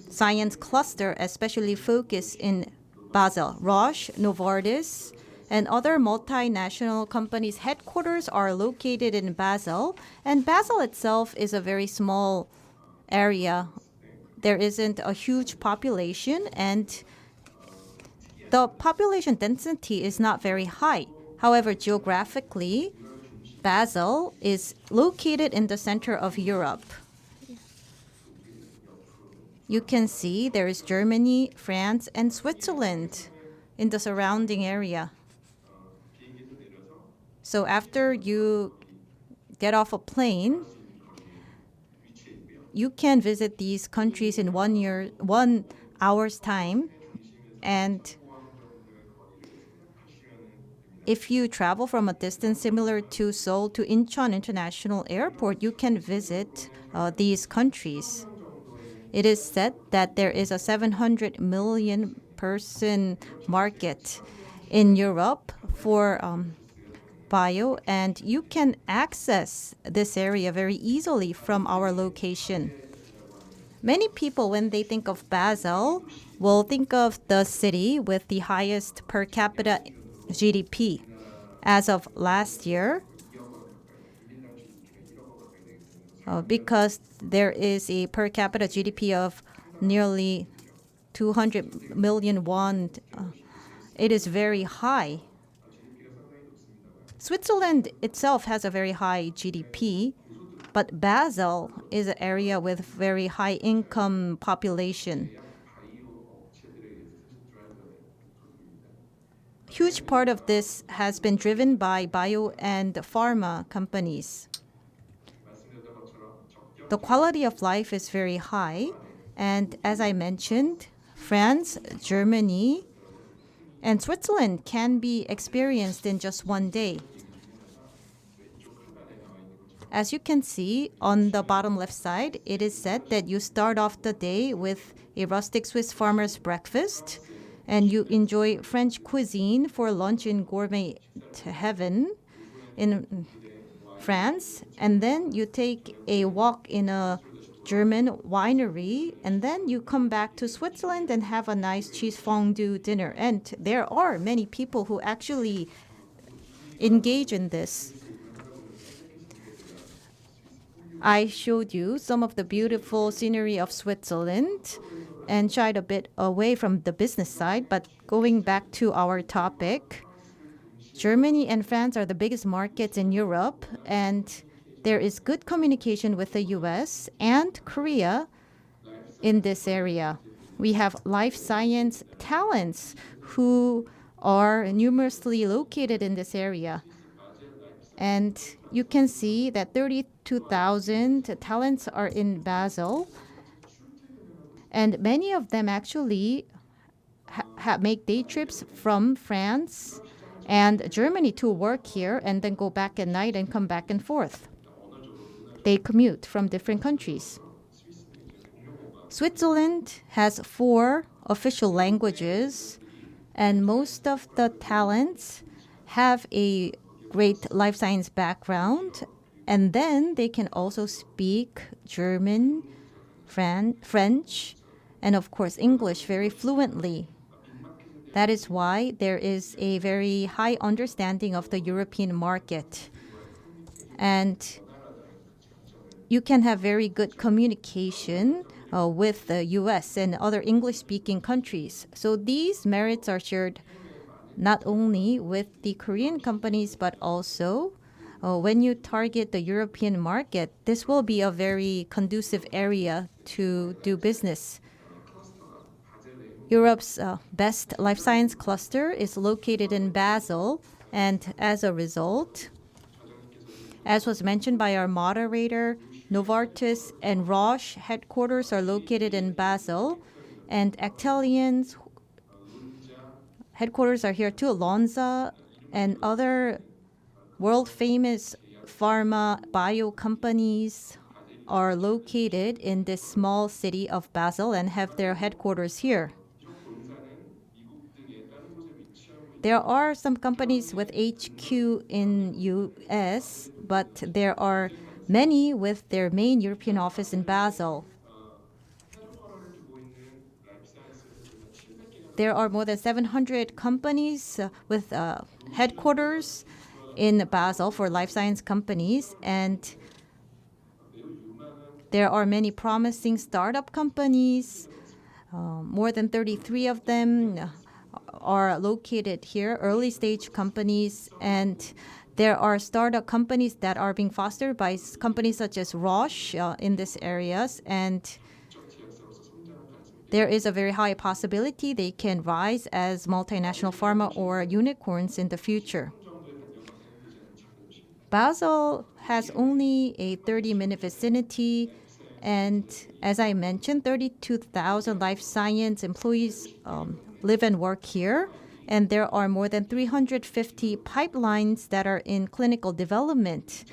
science cluster, especially focused in Basel. Roche, Novartis, and other multinational companies' headquarters are located in Basel, and Basel itself is a very small area. There isn't a huge population, and the population density is not very high. However, geographically, Basel is located in the center of Europe. You can see there is Germany, France, and Switzerland in the surrounding area. So after you get off a plane, you can visit these countries in 1 hour's time. And if you travel from a distance similar to Seoul to Incheon International Airport, you can visit these countries. It is said that there is a 700 million person market in Europe for bio, and you can access this area very easily from our location. Many people, when they think of Basel, will think of the city with the highest per capita GDP. As of last year, because there is a per capita GDP of nearly 200 million won, it is very high. Switzerland itself has a very high GDP, But Basel is an area with very high income population. Huge part of this has been driven by bio and pharma companies. The quality of life is very high, and as I mentioned, France, Germany, and Switzerland can be experienced in just one day. As you can see on the bottom left side, it is said that you start off the day with a rustic Swiss farmer's breakfast, and you enjoy French cuisine for lunch in gourmet heaven in France, and then you take a walk in a German winery, and then you come back to Switzerland and have a nice cheese fondue dinner. And there are many people who actually engage in this. I showed you some of the beautiful scenery of Switzerland and shied a bit away from the business side, but going back to our topic, Germany and France are the biggest markets in Europe, and there is good communication with the US and Korea in this area. We have life science talents who are numerously located in this area. And you can see that 32,000 talents are in Basel, and many of them actually make day trips from France and Germany to work here and then go back at night and come back and forth. They commute from different countries. Switzerland has 4 official languages, and most of the talents have a great life science background, and then they can also speak German, French, and of course English very fluently. That is why there is a very high understanding of the European market. And you can have very good communication with the US and other English-speaking countries. So these merits are shared not only with the Korean companies, but also when you target the European market, this will be a very conducive area to do business. Europe's best life science cluster is located in Basel, and as a result, as was mentioned by our moderator, Novartis and Roche headquarters are located in Basel, and Actelian's headquarters are here too. Lonza and other world-famous pharma bio companies are located in this small city of Basel and have their headquarters here. There are some companies with HQ in US, but there are many with their main European office in Basel. There are more than 700 companies with headquarters in Basel for life science companies, and there are many promising startup companies. More than 33 of them are located here, early stage companies, and there are startup companies that are being fostered by companies such as Roche in these areas, and there is a very high possibility they can rise as multinational pharma or unicorns in the future. Basel has only a 30-minute vicinity, and as I mentioned, 32,000 life science employees live and work here, and there are more than 350 pipelines that are in clinical development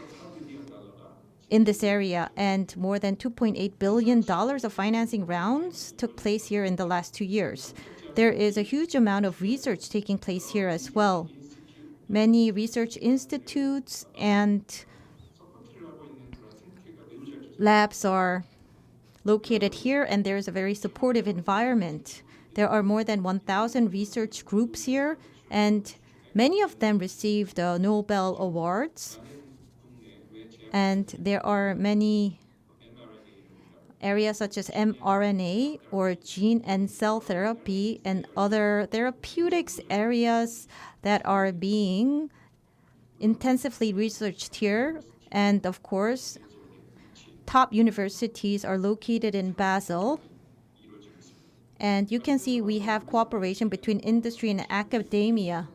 in this area, and more than $2.8 billion of financing rounds took place here in the last 2 years. There is a huge amount of research taking place here as well. Many research institutes and labs are located here, and there is a very supportive environment. There are more than 1,000 research groups here, and many of them received Nobel Awards. And there are many areas such as mRNA or gene and cell therapy and other therapeutics areas that are being intensively researched here. And of course, top universities are located in Basel. And you can see we have cooperation between industry and academia.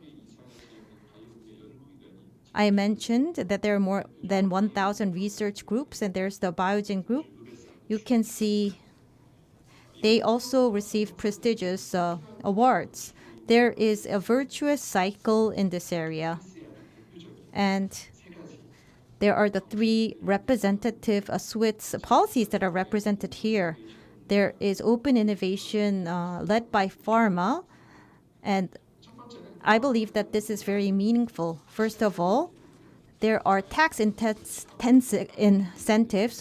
I mentioned that there are more than 1,000 research groups, and there's the Biogen group. You can see they also receive prestigious awards. There is a virtuous cycle in this area. And there are the three representative Swiss policies that are represented here. There is open innovation led by pharma, and I believe that this is very meaningful. First of all, there are tax incentives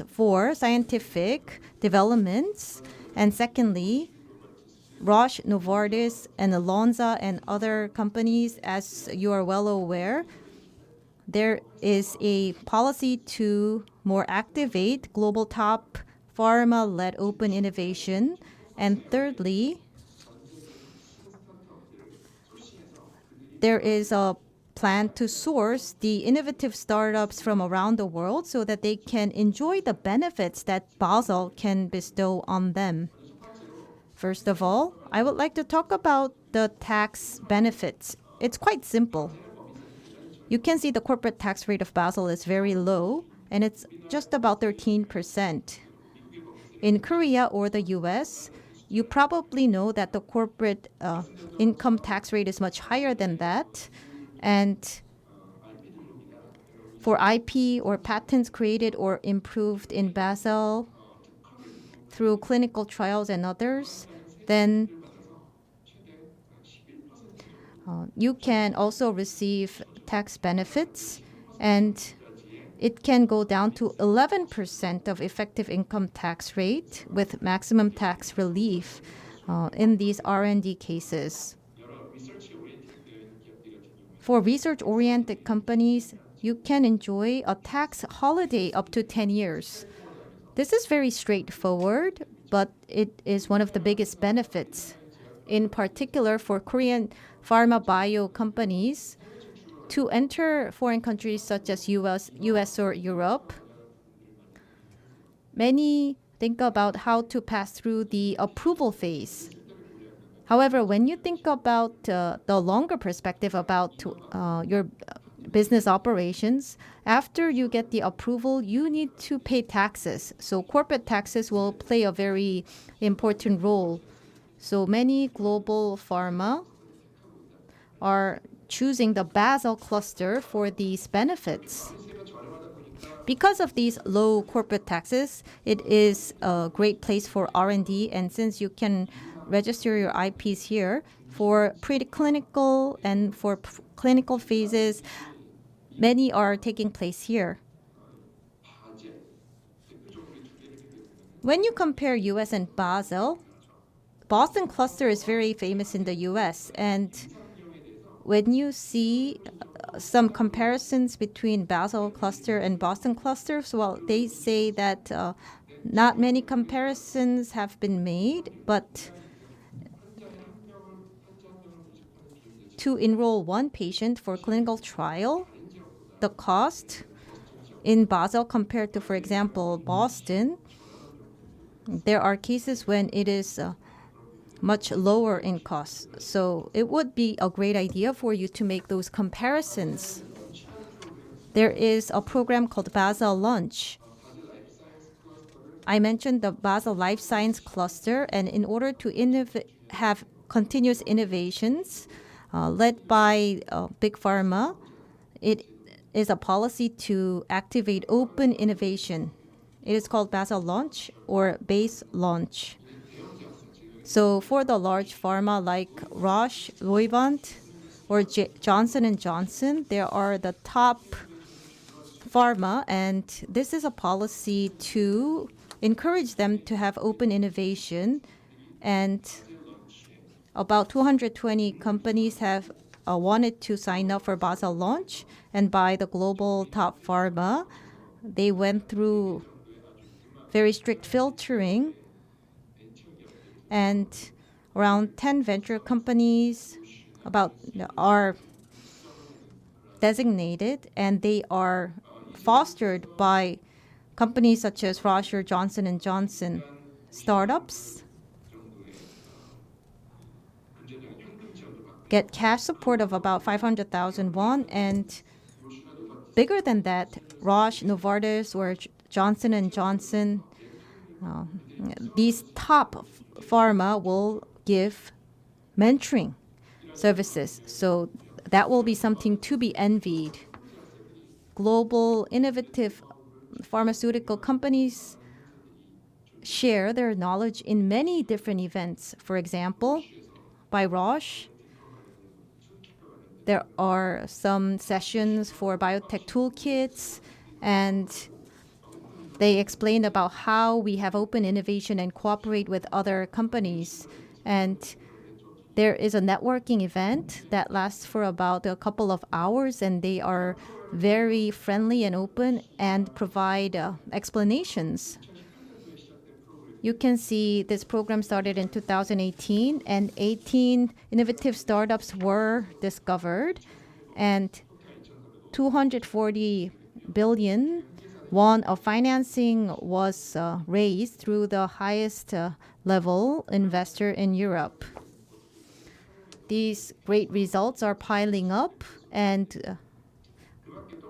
for scientific developments. And secondly, Roche, Novartis, and Lonza and other companies, as you are well aware, there is a policy to more activate global top pharma-led open innovation. And thirdly, there is a plan to source the innovative startups from around the world so that they can enjoy the benefits that Basel can bestow on them. First of all, I would like to talk about the tax benefits. It's quite simple. You can see the corporate tax rate of Basel is very low, and it's just about 13%. In Korea or the US, you probably know that the corporate income tax rate is much higher than that. And for IP or patents created or improved in Basel through clinical trials and others, then you can also receive tax benefits, and it can go down to 11% of effective income tax rate with maximum tax relief in these R&D cases. For research-oriented companies, you can enjoy a tax holiday up to 10 years. This is very straightforward, but it is one of the biggest benefits. In particular, for Korean pharma bio companies, to enter foreign countries such as US or Europe, many think about how to pass through the approval phase. However, when you think about the longer perspective about your business operations, after you get the approval, you need to pay taxes. So corporate taxes will play a very important role. So many global pharma are choosing the Basel cluster for these benefits. Because of these low corporate taxes, it is a great place for R&D, and since you can register your IPs here for preclinical and for clinical phases, many are taking place here. When you compare US and Basel, Boston cluster is very famous in the US, and when you see some comparisons between Basel cluster and Boston clusters, well, they say that not many comparisons have been made, but to enroll one patient for clinical trial, the cost in Basel compared to, for example, Boston, there are cases when it is much lower in cost. So it would be a great idea for you to make those comparisons. There is a program called Basel Lunch. I mentioned the Basel Life Science Cluster, and in order to have continuous innovations led by Big Pharma, it is a policy to activate open innovation. It is called Basel Launch or Base Launch. So for the large pharma like Roche, Roivant, or Johnson & Johnson, there are the top pharma, and this is a policy to encourage them to have open innovation. And about 220 companies have wanted to sign up for Basel Launch, and by the global top pharma, they went through very strict filtering, and around 10 venture companies are designated, and they are fostered by companies such as Roche or Johnson & Johnson startups get cash support of about 500,000 won, and bigger than that, Roche, Novartis, or Johnson & Johnson, these top pharma will give mentoring services. So that will be something to be envied. Global innovative pharmaceutical companies share their knowledge in many different events. For example, by Roche, there are some sessions for biotech toolkits, and they explain about how we have open innovation and cooperate with other companies. And there is a networking event that lasts for about a couple of hours, and they are very friendly and open and provide explanations. You can see this program started in 2018, and 18 innovative startups were discovered, and 240 billion won of financing was raised through the highest level investor in Europe. These great results are piling up, and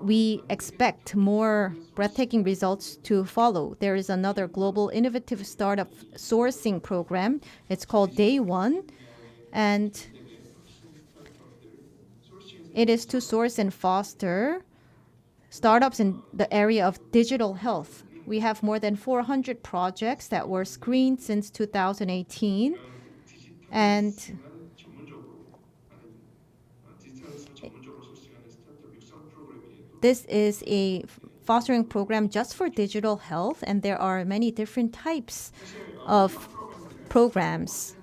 we expect more breathtaking results to follow. There is another global innovative startup sourcing program. It's called Day One, and it is to source and foster startups in the area of digital health. We have more than 400 projects that were screened since 2018, and this is a fostering program just for digital health, and there are many different types of programs.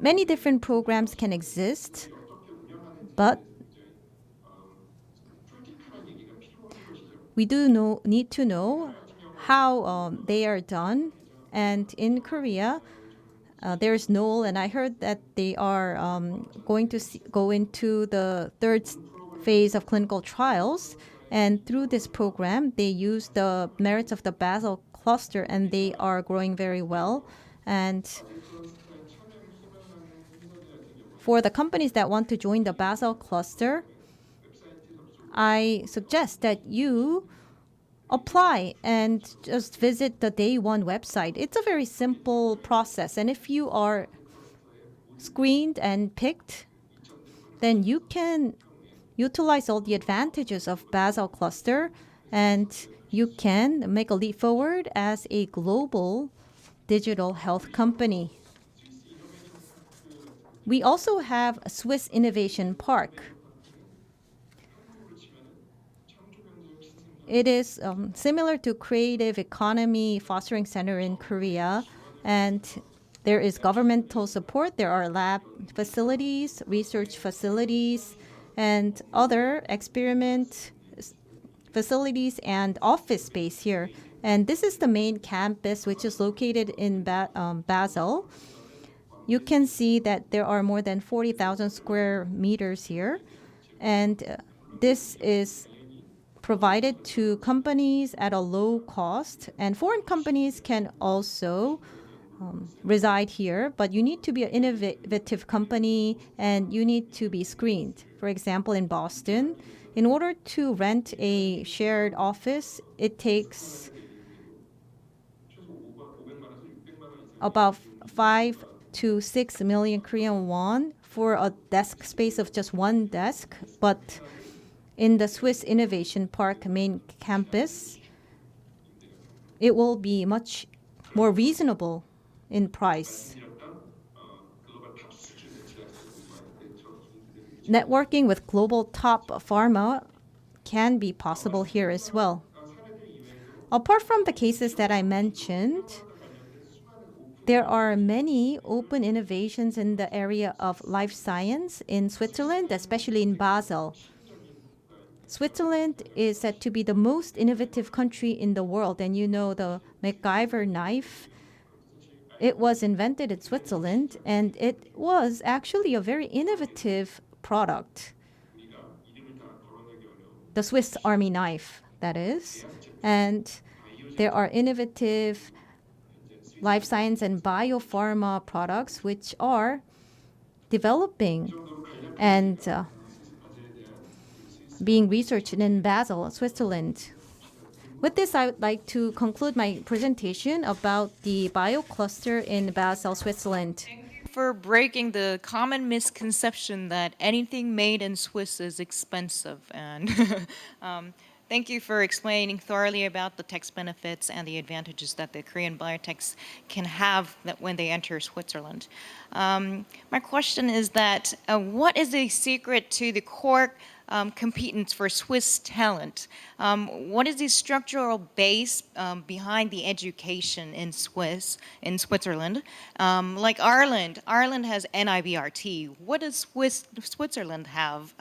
Many different programs can exist, but we need to know how they are done. And in Korea, there's Noel, and I heard that they are going to go into the third phase of clinical trials. And through this program, they use the merits of the Basel cluster, and they are growing very well. And for the companies that want to join the Basel cluster, I suggest that you apply and just visit the Day One website. It's a very simple process, and if you are screened and picked, then you can utilize all the advantages of Basel cluster, and you can make a leap forward as a global digital health company. We also have a Swiss Innovation Park. It is similar to Creative Economy Fostering Center in Korea, and there is governmental support. There are lab facilities, research facilities, and other experiment facilities and office space here. And this is the main campus, which is located in Basel. You can see that there are more than 40,000 square meters here, and this is provided to companies at a low cost, and foreign companies can also reside here, but you need to be an innovative company and you need to be screened. For example, in Boston, in order to rent a shared office, it takes about 5 to 6 million Korean won for a desk space of just one desk. But in the Swiss Innovation Park main campus, it will be much more reasonable in price. Networking with global top pharma can be possible here as well. Apart from the cases that I mentioned, there are many open innovations in the area of life science in Switzerland, especially in Basel. Switzerland is said to be the most innovative country in the world, and you know the MacGyver knife. It was invented in Switzerland, and it was actually a very innovative product. the Swiss Army knife, that is. And there are innovative life science and biopharma products which are developing and being researched in Basel, Switzerland. With this, I would like to conclude my presentation about the biocluster in Basel, Switzerland. For breaking the common misconception that anything made in Swiss is expensive. And thank you for explaining thoroughly about the tax benefits and the advantages that the Korean biotechs can have that when they enter Switzerland. My question is that what is the secret to the core competence for Swiss talent? What is the structural base behind the education in Switzerland? Like Ireland has NIBRT. What does Switzerland have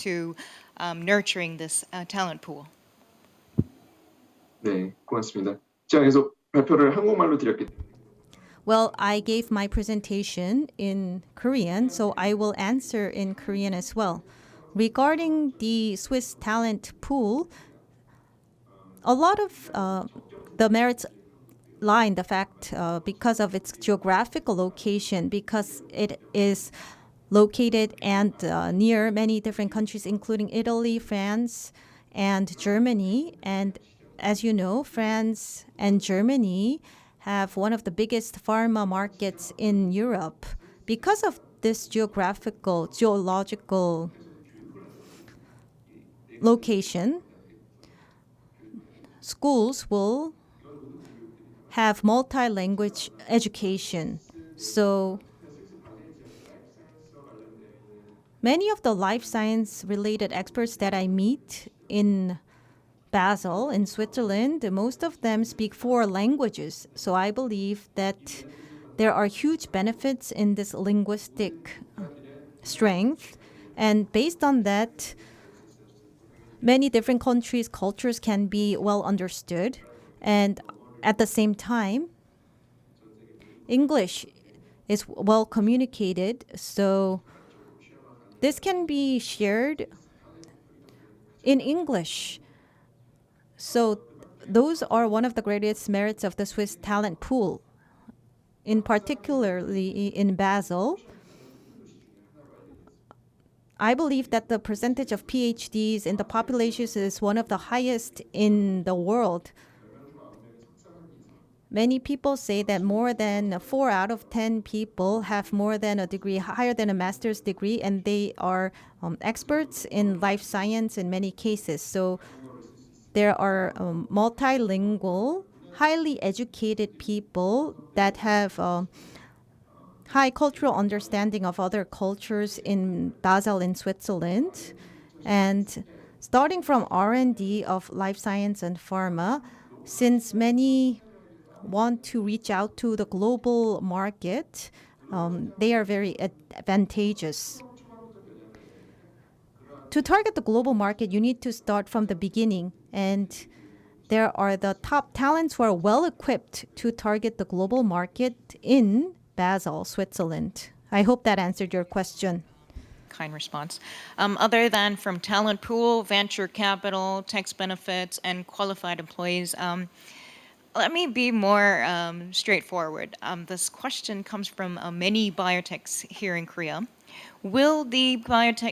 to nurturing this talent pool? 네, 고맙습니다. 제가 계속 발표를 한국말로 드렸기 때문에 Well, I gave my presentation in Korean, so I will answer in Korean as well. Regarding the Swiss talent pool, a lot of the merits lie in the fact because of its geographical location, because it is located and near many different countries, including Italy, France, and Germany. And as you know, France and Germany have one of the biggest pharma markets in Europe. Because of this geological location, schools will have multi-language education. So many of the life science related experts that I meet in Basel, in Switzerland, most of them speak 4 languages. So I believe that there are huge benefits in this linguistic strength. And based on that, many different countries' cultures can be well understood. And at the same time, English is well communicated. So this can be shared in English. So those are one of the greatest merits of the Swiss talent pool, in particularly in Basel. I believe that the percentage of PhDs in the population is one of the highest in the world. Many people say that more than 4 out of 10 people have more than a degree, higher than a master's degree, and they are experts in life science in many cases. So there are multilingual, highly educated people that have high cultural understanding of other cultures in Basel, in Switzerland. And starting from R&D of life science and pharma, since many want to reach out to the global market, they are very advantageous. To target the global market, you need to start from the beginning. And there are the top talents who are well equipped to target the global market in Basel, Switzerland. I hope that answered your question. Kind response. Other than from talent pool, venture capital, tax benefits, and qualified employees, let me be more straightforward. This question comes from many biotechs here in Korea. Will the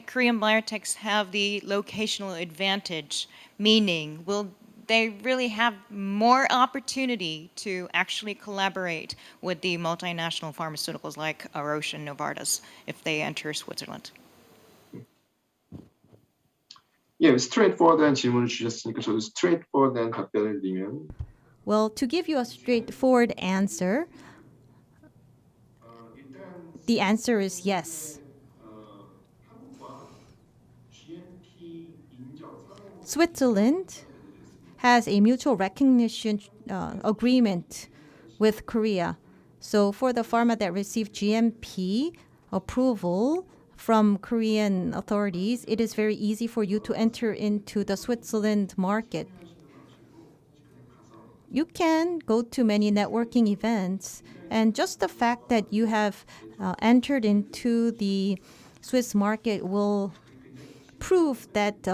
Korean biotechs have the locational advantage? Meaning, will they really have more opportunity to actually collaborate with the multinational pharmaceuticals like Roche and Novartis if they enter Switzerland? 예, 스트레이트포워드한 질문을 주셨으니까 저도 스트레이트포워드한 답변을 드리면 Well, to give you a straightforward answer, the answer is yes. Switzerland has a mutual recognition agreement with Korea. So for the pharma that received GMP approval from Korean authorities, it is very easy for you to enter into the Switzerland market. You can go to many networking events, and just the fact that you have entered into the Swiss market will prove that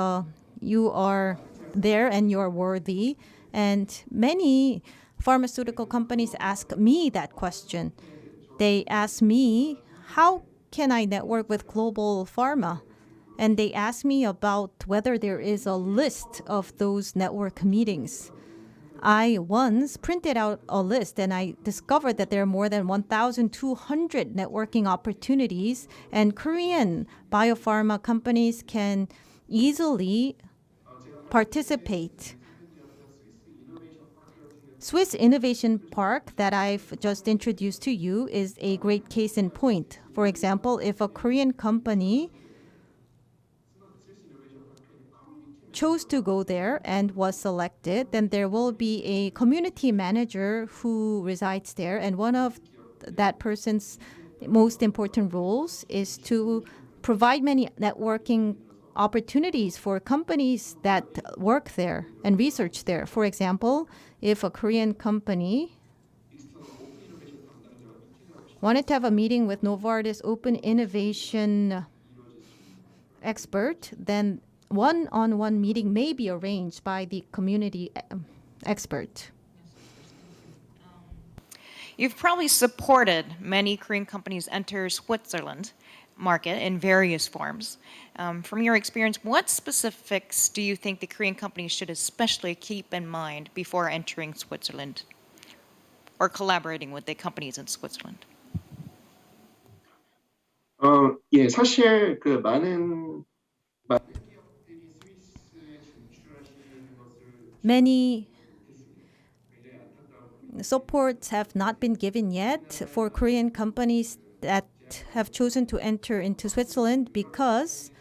you are there and you're worthy. And many pharmaceutical companies ask me that question. They ask me, how can I network with global pharma? And they ask me about whether there is a list of those network meetings. I once printed out a list and I discovered that there are more than 1,200 networking opportunities, and Korean biopharma companies can easily participate. Swiss Innovation Park that I've just introduced to you is a great case in point. For example, if a Korean company chose to go there and was selected, then there will be a community manager who resides there, and one of that person's most important roles is to provide many networking opportunities for companies that work there and research there. For example, if a Korean company wanted to have a meeting with Novartis Open Innovation expert, then one-on-one meeting may be arranged by the community expert. You've probably supported many Korean companies enter Switzerland market in various forms. From your experience, what specifics do you think the Korean companies should especially keep in mind before entering Switzerland or collaborating with the companies in Switzerland? 예, 사실 그 많은 Many supports have not been given yet for Korean companies that have chosen to enter into Switzerland because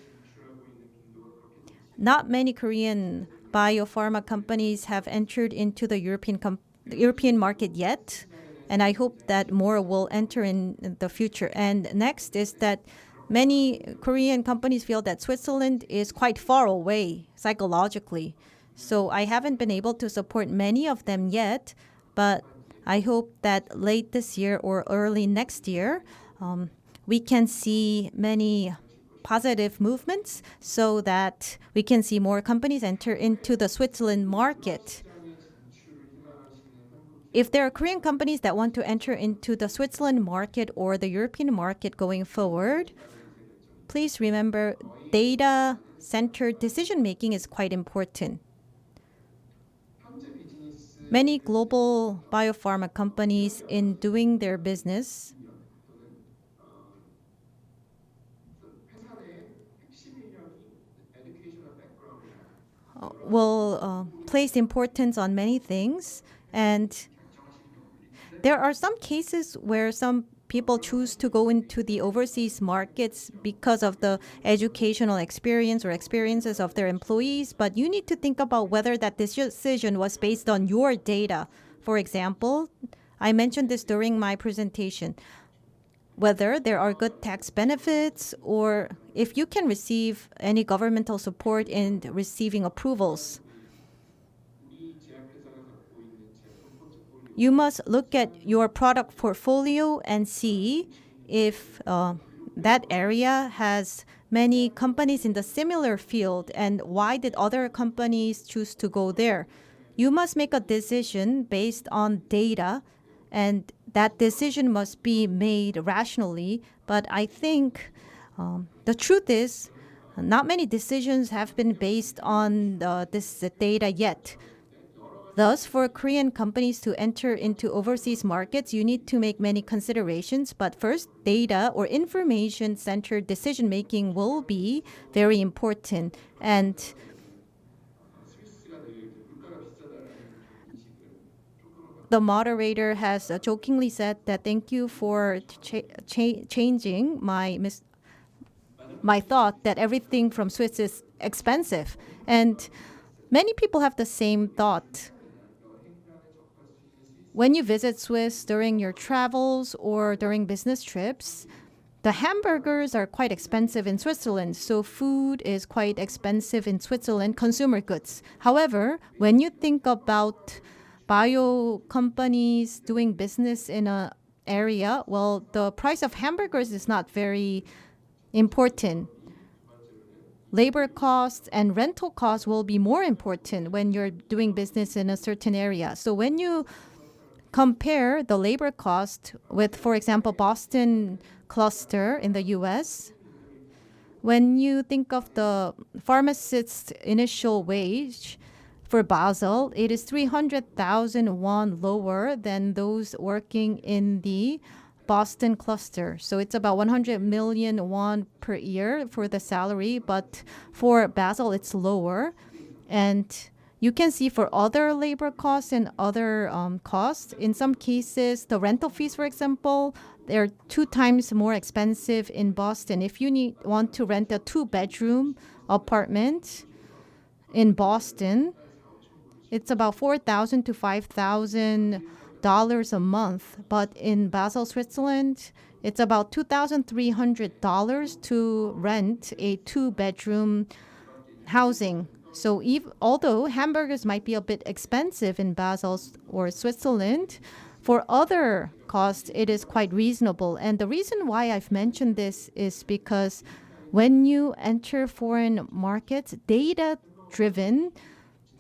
not many Korean biopharma companies have entered into the European market yet, and I hope that more will enter in the future. And next is that many Korean companies feel that Switzerland is quite far away psychologically. So I haven't been able to support many of them yet, but I hope that late this year or early next year, we can see many positive movements so that we can see more companies enter into the Switzerland market. If there are Korean companies that want to enter into the Switzerland market or the European market going forward, please remember data-centered decision-making is quite important. Many global biopharma companies in doing their business will place importance on many things, and there are some cases where some people choose to go into the overseas markets because of the educational experience or experiences of their employees, but you need to think about whether that decision was based on your data. For example, I mentioned this during my presentation, whether there are good tax benefits or if you can receive any governmental support in receiving approvals. You must look at your product portfolio and see if that area has many companies in the similar field and why did other companies choose to go there. You must make a decision based on data, and that decision must be made rationally. But I think the truth is not many decisions have been based on this data yet. Thus, for Korean companies to enter into overseas markets, you need to make many considerations. But first, data or information-centered decision-making will be very important. And the moderator has jokingly said that thank you for changing my thought that everything from Swiss is expensive. And many people have the same thought. When you visit Swiss during your travels or during business trips, the hamburgers are quite expensive in Switzerland, so food is quite expensive in Switzerland, consumer goods. However, when you think about bio companies doing business in an area, well, the price of hamburgers is not very important. labor costs and rental costs will be more important when you're doing business in a certain area. So when you compare the labor cost with, for example, Boston cluster in the US, when you think of the pharmacist's initial wage for Basel, it is 300,000 won lower than those working in the Boston cluster. So it's about 100 million won per year for the salary, but for Basel, it's lower. And you can see for other labor costs and other costs, in some cases, the rental fees, for example, they're 2 times more expensive in Boston. If you want to rent a 2-bedroom apartment in Boston, it's about $4,000 to $5,000 a month. But in Basel, Switzerland, it's about $2,300 to rent a 2-bedroom housing. So although hamburgers might be a bit expensive in Basel or Switzerland, for other costs, it is quite reasonable. And the reason why I've mentioned this is because when you enter foreign markets, data-driven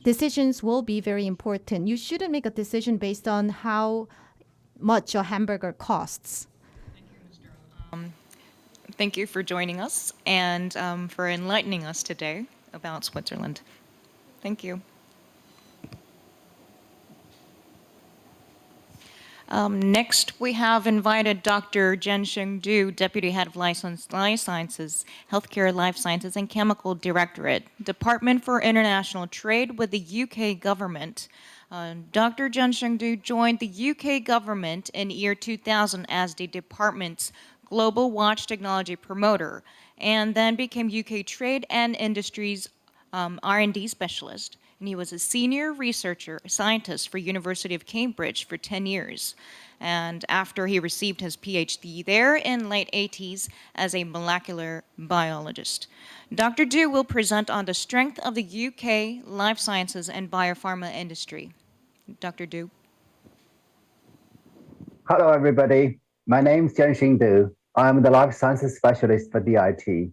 decisions will be very important. You shouldn't make a decision based on how much a hamburger costs. Thank you for joining us and for enlightening us today about Switzerland. Thank you. Next, we have invited Dr. Jen-Sheng Du, Deputy Head of Life Sciences, Healthcare, Life Sciences, and Chemical Directorate, Department for International Trade with the UK government. Dr. Jen-Sheng Du joined the UK government in year 2000 as the department's Global Watch Technology Promoter, and then became UK Trade and Industries R&D Specialist. And he was a senior scientist for University of Cambridge for 10 years. And after he received his PhD there in late 80s as a molecular biologist. Dr. Du will present on the strength of the UK life sciences and biopharma industry. Dr. Du. Hello, everybody. My name is Jen-Sheng Du. I'm the life sciences specialist for DIT.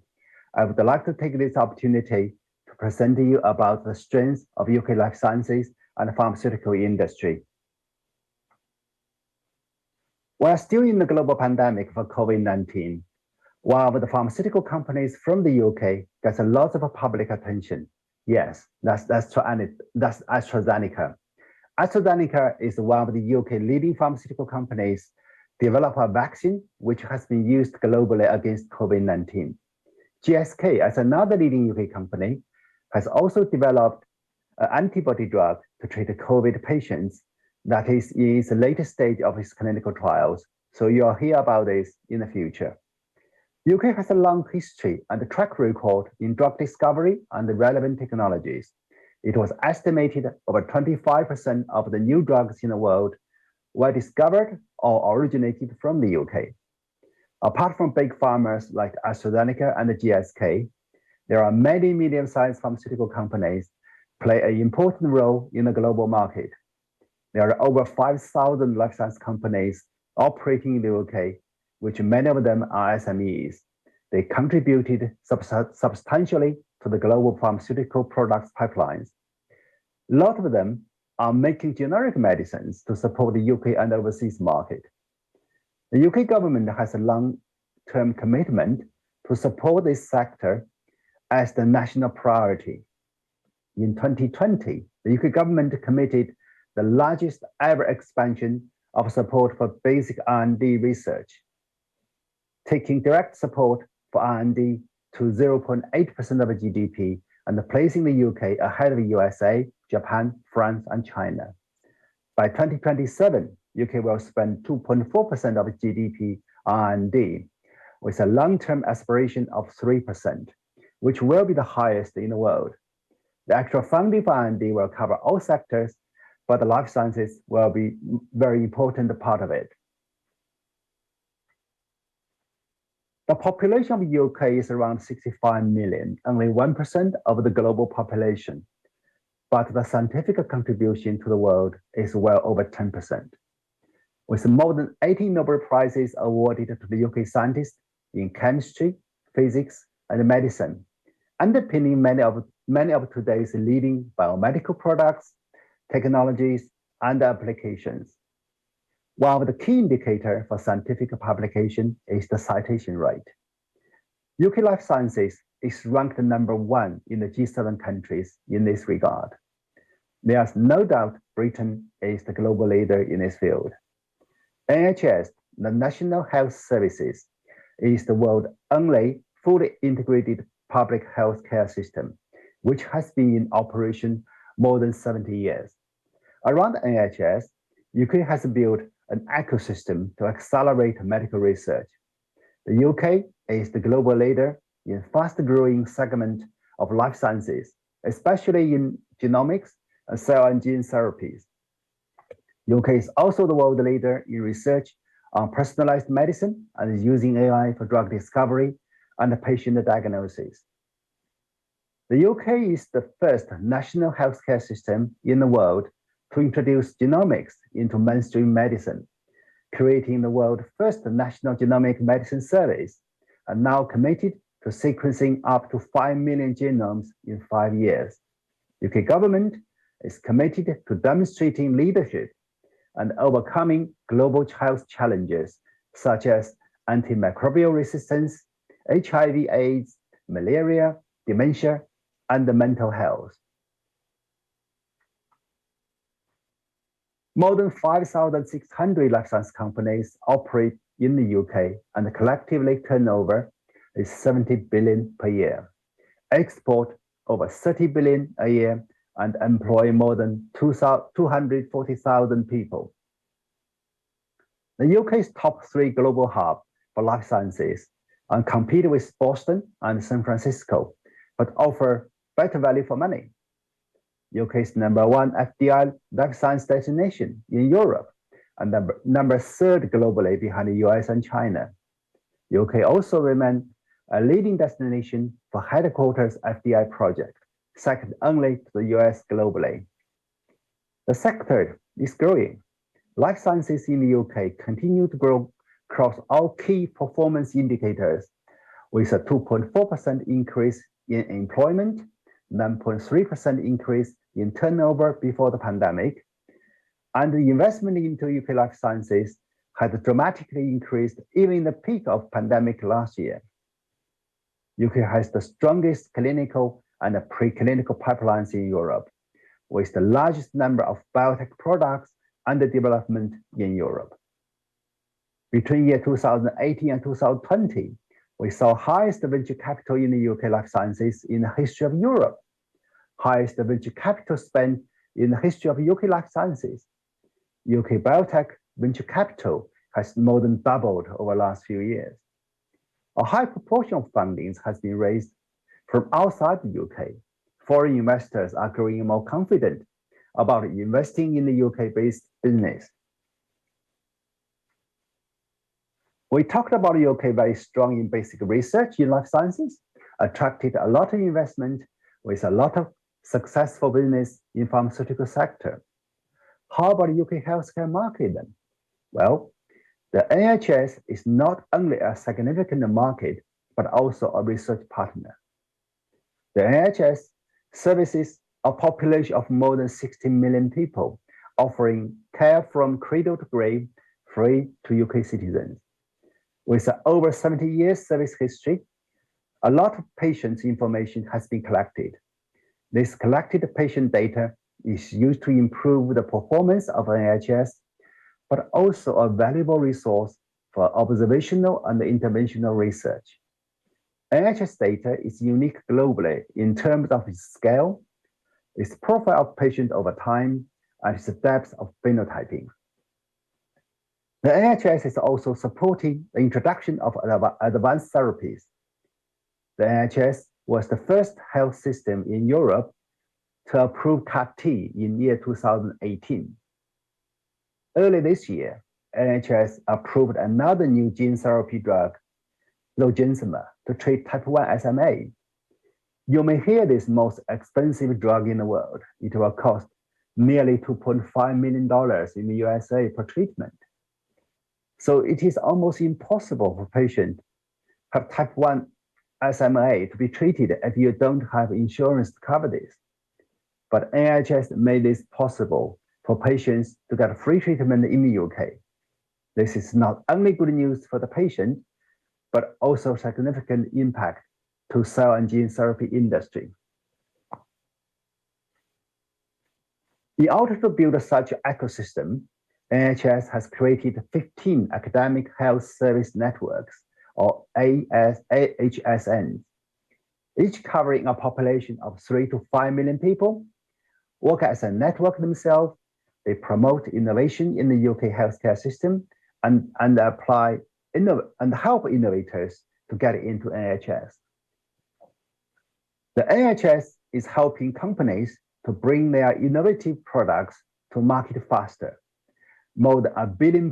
I would like to take this opportunity to present to you about the strengths of UK life sciences and the pharmaceutical industry. We're still in the global pandemic for COVID-19. While the pharmaceutical companies from the UK get a lot of public attention. Yes, that's AstraZeneca. AstraZeneca is one of the UK leading pharmaceutical companies develop a vaccine which has been used globally against COVID-19. GSK, as another leading UK company, has also developed an antibody drug to treat COVID patients that is in its latest stage of its clinical trials. So you'll hear about this in the future. UK has a long history and a track record in drug discovery and the relevant technologies. It was estimated over 25% of the new drugs in the world were discovered or originated from the UK. Apart from big pharmas like AstraZeneca and the GSK, there are many medium-sized pharmaceutical companies play an important role in the global market. There are over 5,000 life science companies operating in the UK, which many of them are SMEs. They contributed substantially to the global pharmaceutical products pipelines. A lot of them are making generic medicines to support the UK and overseas market. The UK government has a long-term commitment to support this sector as the national priority. In 2020, the UK government committed the largest ever expansion of support for basic R&D research, taking direct support for R&D to 0.8% of GDP and placing the UK ahead of the USA, Japan, France, and China. By 2027, UK will spend 2.4% of GDP R&D, with a long-term aspiration of 3%, which will be the highest in the world. The actual funding for R&D will cover all sectors, but the life sciences will be a very important part of it. The population of the UK is around 65 million, only 1% of the global population. But the scientific contribution to the world is well over 10%. With more than 80 Nobel Prizes awarded to the UK scientists in chemistry, physics, and medicine, underpinning many of today's leading biomedical products, technologies, and applications. One of the key indicators for scientific publication is the citation rate. UK Life Sciences is ranked #1 in the G7 countries in this regard. There's no doubt Britain is the global leader in this field. NHS, the National Health Services, is the world's only fully integrated public health care system, which has been in operation more than 70 years. Around NHS, UK has built an ecosystem to accelerate medical research. The UK is the global leader in fast-growing segment of life sciences, especially in genomics and cell and gene therapies. UK is also the world leader in research on personalized medicine and is using AI for drug discovery and patient diagnosis. The UK is the first national healthcare system in the world to introduce genomics into mainstream medicine, creating the world's first national genomic medicine service, and now committed to sequencing up to 5 million genomes in 5 years. UK government is committed to demonstrating leadership and overcoming global health challenges such as antimicrobial resistance, HIV/AIDS, malaria, dementia, and mental health. More than 5,600 life science companies operate in the UK, and collectively turnover is 70 billion per year, export over 30 billion a year, and employ more than 240,000 people. The UK's top 3 global hub for life sciences and compete with Boston and San Francisco, but offer better value for money. UK's #1 FDI life science destination in Europe, and number 3rd globally behind the US and China. UK also remains a leading destination for headquarters FDI project, second only to the US globally. The sector is growing. Life sciences in the UK continue to grow across all key performance indicators, with a 2.4% increase in employment, 9.3% increase in turnover before the pandemic, and the investment into UK life sciences had dramatically increased even in the peak of pandemic last year. UK has the strongest clinical and preclinical pipelines in Europe, with the largest number of biotech products under development in Europe. Between year 2018 and 2020, we saw highest venture capital in the UK life sciences in the history of Europe, highest venture capital spent in the history of UK life sciences. UK biotech venture capital has more than doubled over the last few years. A high proportion of fundings has been raised from outside the UK. Foreign investors are growing more confident about investing in the UK-based business. We talked about the UK very strong in basic research in life sciences, attracted a lot of investment with a lot of successful business in pharmaceutical sector. How about the UK healthcare market then? Well, the NHS is not only a significant market, but also a research partner. The NHS services a population of more than 60 million people, offering care from cradle to grave free to UK citizens. With over 70 years service history, a lot of patients' information has been collected. This collected patient data is used to improve the performance of NHS, but also a valuable resource for observational and interventional research. NHS data is unique globally in terms of its scale, its profile of patient over time, and its depth of phenotyping. The NHS is also supporting the introduction of advanced therapies. The NHS was the first health system in Europe to approve CAR-T in year 2018. Early this year, NHS approved another new gene therapy drug, Zolgensma, to treat type 1 SMA. You may hear this most expensive drug in the world. It will cost nearly $2.5 million in the USA per treatment. So it is almost impossible for patients have type 1 SMA to be treated if you don't have insurance to cover this. But NHS made this possible for patients to get free treatment in the UK. This is not only good news for the patient, but also significant impact to cell and gene therapy industry. In order to build such an ecosystem, NHS has created 15 academic health service networks, or AHSNs, each covering a population of 3 to 5 million people. Work as a network themselves, they promote innovation in the UK healthcare system and help innovators to get into NHS. The NHS is helping companies to bring their innovative products to market faster. More than £1 billion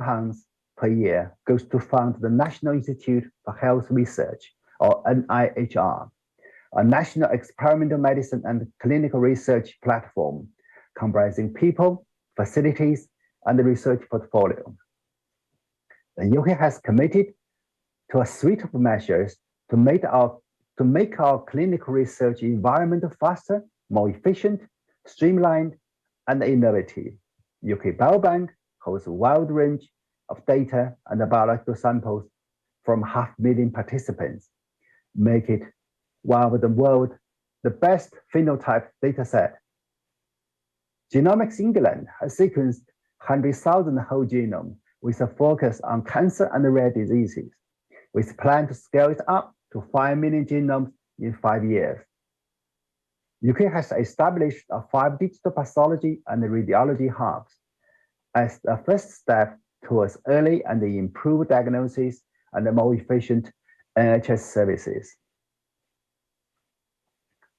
per year goes to fund the National Institute for Health Research, or NIHR, a national experimental medicine and clinical research platform comprising people, facilities, and the research portfolio. The UK has committed to a suite of measures to make our clinical research environment faster, more efficient, streamlined, and innovative. UK Biobank holds a wide range of data and biological samples from 500,000 participants, make it one of the world's best phenotype dataset. Genomics England has sequenced 100,000 whole genome with a focus on cancer and rare diseases, with plan to scale it up to 5 million genomes in 5 years. UK has established 5 digital pathology and radiology hubs as the first step towards early and improved diagnosis and more efficient NHS services.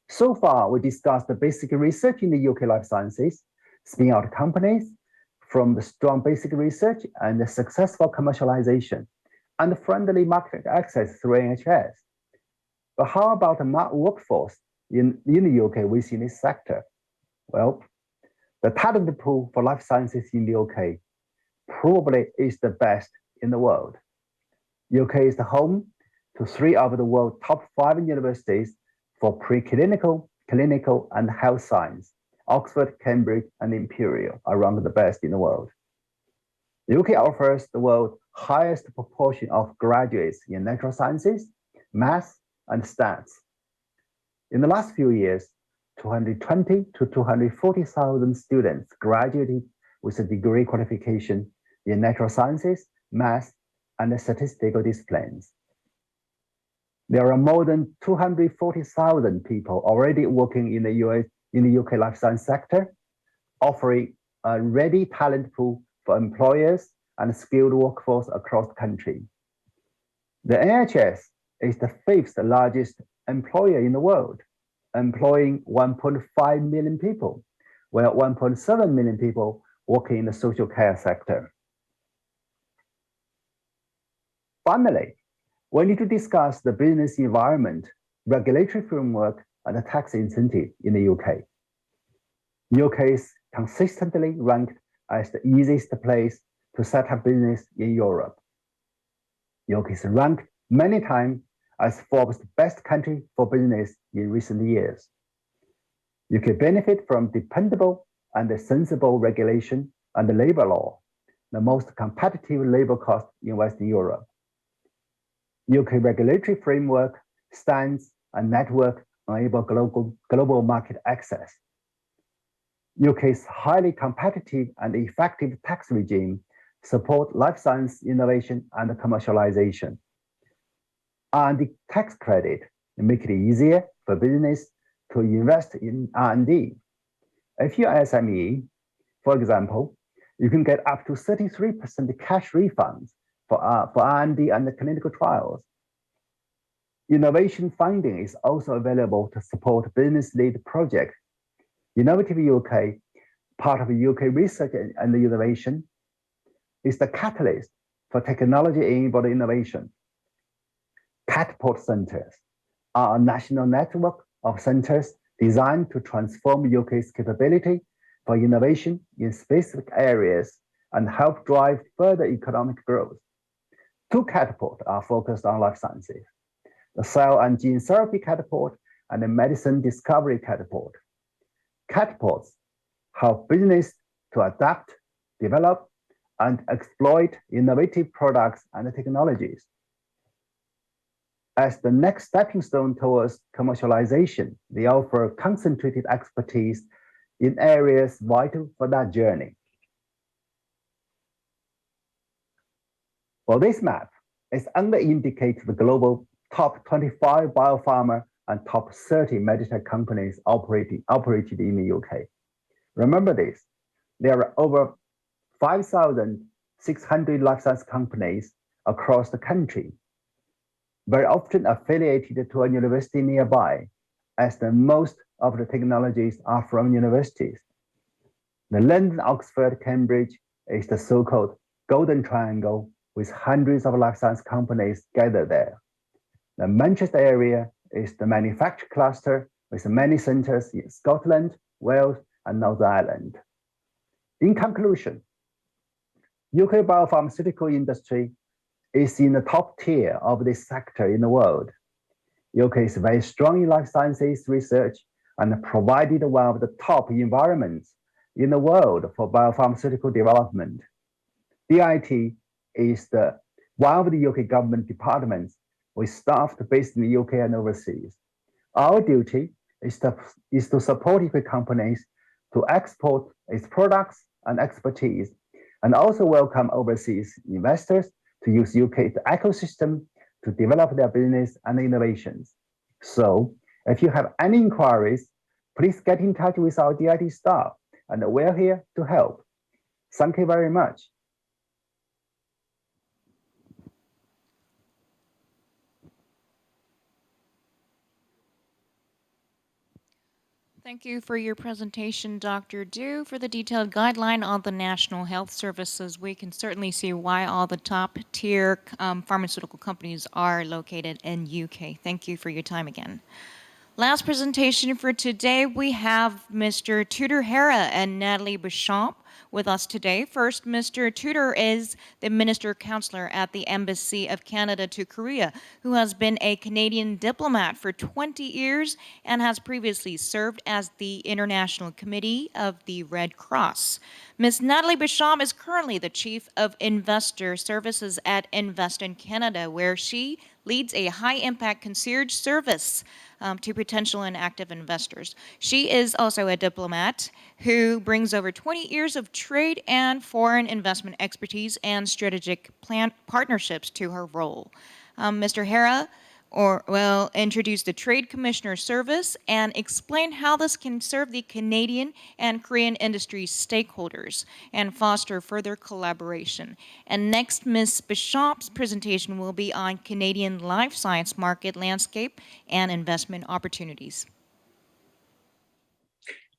So far, we discussed the basic research in the UK life sciences, spin out companies from the strong basic research and the successful commercialization and friendly market access through NHS. But how about the workforce in the UK within this sector? Well, the talent pool for life sciences in the UK probably is the best in the world. UK is the home to 3 of the world's top 5 universities for preclinical, clinical, and health science. Oxford, Cambridge, and Imperial are among the best in the world. The UK offers the world's highest proportion of graduates in natural sciences, maths, and stats. In the last few years, 220 to 240,000 students graduated with a degree qualification in natural sciences, maths, and statistical disciplines. There are more than 240,000 people already working in the UK life science sector, offering a ready talent pool for employers and skilled workforce across the country. The NHS is the 5th largest employer in the world, employing 1.5 million people, while 1.7 million people working in the social care sector. Finally, we need to discuss the business environment, regulatory framework, and the tax incentive in the UK. The UK is consistently ranked as the easiest place to set up business in Europe. The UK is ranked many times as Forbes' best country for business in recent years. You can benefit from dependable and sensible regulation and labor law, the most competitive labor cost in Western Europe. UK regulatory framework, stands, and network enable global market access. UK's highly competitive and effective tax regime support life science innovation and commercialization. R&D tax credit make it easier for business to invest in R&D. If you're SME, for example, you can get up to 33% cash refunds for R&D and the clinical trials. Innovation funding is also available to support business-led projects. Innovative UK, part of UK research and innovation, is the catalyst for technology-enabled innovation. Catapult centers are a national network of centers designed to transform UK's capability for innovation in specific areas and help drive further economic growth. 2 Catapult are focused on life sciences. the cell and gene therapy catapult, and the medicine discovery catapult. Catapults help business to adapt, develop, and exploit innovative products and technologies. As the next stepping stone towards commercialization, they offer concentrated expertise in areas vital for that journey. For this map, it only indicates the global top 25 biopharma and top 30 medtech companies operated in the UK. Remember this, there are over 5,600 life science companies across the country, very often affiliated to a university nearby, as the most of the technologies are from universities. The London, Oxford, Cambridge is the so-called Golden Triangle, with hundreds of life science companies gathered there. The Manchester area is the manufacturing cluster, with many centers in Scotland, Wales, and Northern Ireland. In conclusion, UK biopharmaceutical industry is in the top tier of this sector in the world. UK is very strong in life sciences research and provided one of the top environments in the world for biopharmaceutical development. BIT is one of the UK government departments with staff based in the UK and overseas. Our duty is to support UK companies to export its products and expertise, and also welcome overseas investors to use UK's ecosystem to develop their business and innovations. So if you have any inquiries, please get in touch with our DIT staff, and we're here to help. Thank you very much. Thank you for your presentation, Dr. Du. For the detailed guideline on the National Health Services, we can certainly see why all the top-tier pharmaceutical companies are located in UK. Thank you for your time again. Last presentation for today, we have Mr. Tudor Hera and Natalie Beauchamp with us today. First, Mr. Tudor is the Minister Counselor at the Embassy of Canada to Korea, who has been a Canadian diplomat for 20 years and has previously served as the International Committee of the Red Cross. Ms. Natalie Beauchamp is currently the Chief of Investor Services at Invest in Canada, where she leads a high-impact concierge service to potential and active investors. She is also a diplomat who brings over 20 years of trade and foreign investment expertise and strategic partnerships to her role. Mr. Hera will introduce the Trade Commissioner Service and explain how this can serve the Canadian and Korean industry stakeholders and foster further collaboration. And next, Ms. Beauchamp's presentation will be on Canadian life science market landscape and investment opportunities.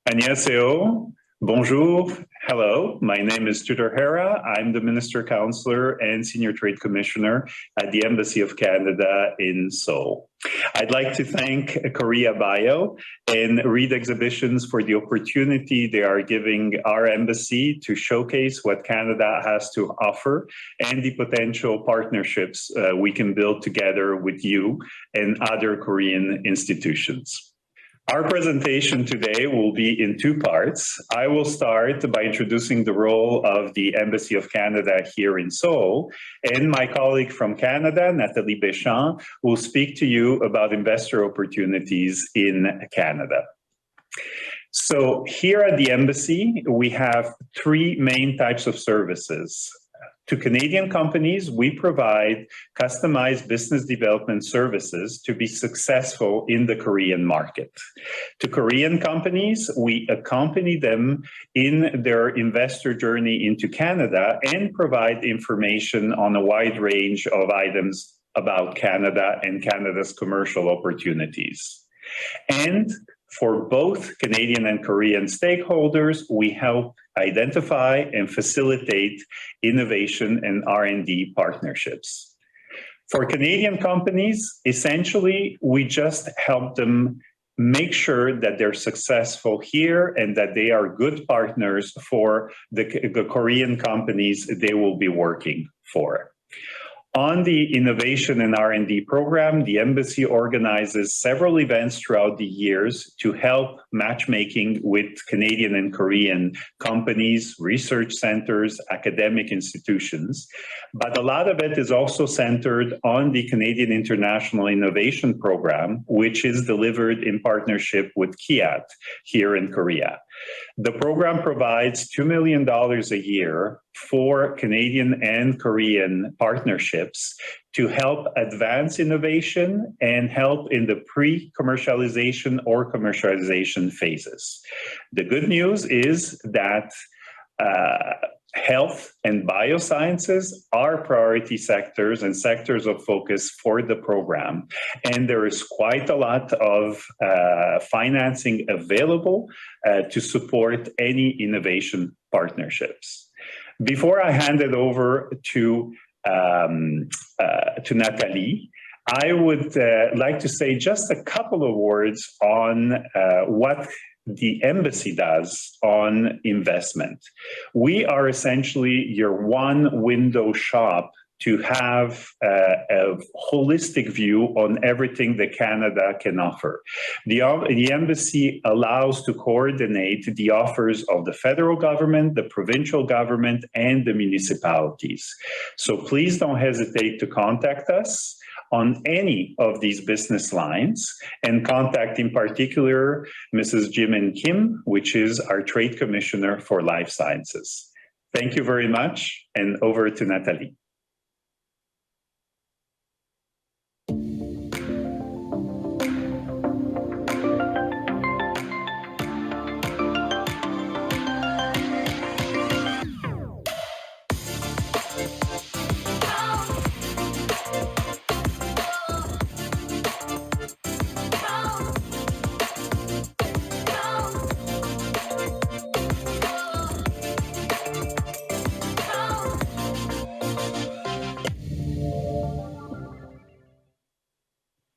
안녕하세요. Bonjour. Hello. My name is Tudor Hera. I'm the Minister Counselor and Senior Trade Commissioner at the Embassy of Canada in Seoul. I'd like to thank Korea Bio and Reed Exhibitions for the opportunity they are giving our embassy to showcase what Canada has to offer and the potential partnerships we can build together with you and other Korean institutions. Our presentation today will be in two parts. I will start by introducing the role of the Embassy of Canada here in Seoul, and my colleague from Canada, Natalie Beauchamp, will speak to you about investor opportunities in Canada. So here at the Embassy, we have three main types of services. To Canadian companies, we provide customized business development services to be successful in the Korean market. To Korean companies, we accompany them in their investor journey into Canada and provide information on a wide range of items about Canada and Canada's commercial opportunities. And for both Canadian and Korean stakeholders, we help identify and facilitate innovation and R&D partnerships. For Canadian companies, essentially, we just help them make sure that they're successful here and that they are good partners for the Korean companies they will be working for. On the Innovation and R&D program, the Embassy organizes several events throughout the years to help matchmaking with Canadian and Korean companies, research centers, academic institutions. But a lot of it is also centered on the Canadian International Innovation Program, which is delivered in partnership with KIAT here in Korea. The program provides $2 million a year for Canadian and Korean partnerships to help advance innovation and help in the pre-commercialization or commercialization phases. The good news is that health and biosciences are priority sectors and sectors of focus for the program. And there is quite a lot of financing available to support any innovation partnerships. Before I hand it over to Nathalie, I would like to say just a couple of words on what the Embassy does on investment. We are essentially your one-window shop to have a holistic view on everything that Canada can offer. The Embassy allows to coordinate the offers of the federal government, the provincial government, and the municipalities. So please don't hesitate to contact us on any of these business lines, and contact in particular Mrs. Jimin Kim, which is our Trade Commissioner for Life Sciences. Thank you very much, and over to Nathalie.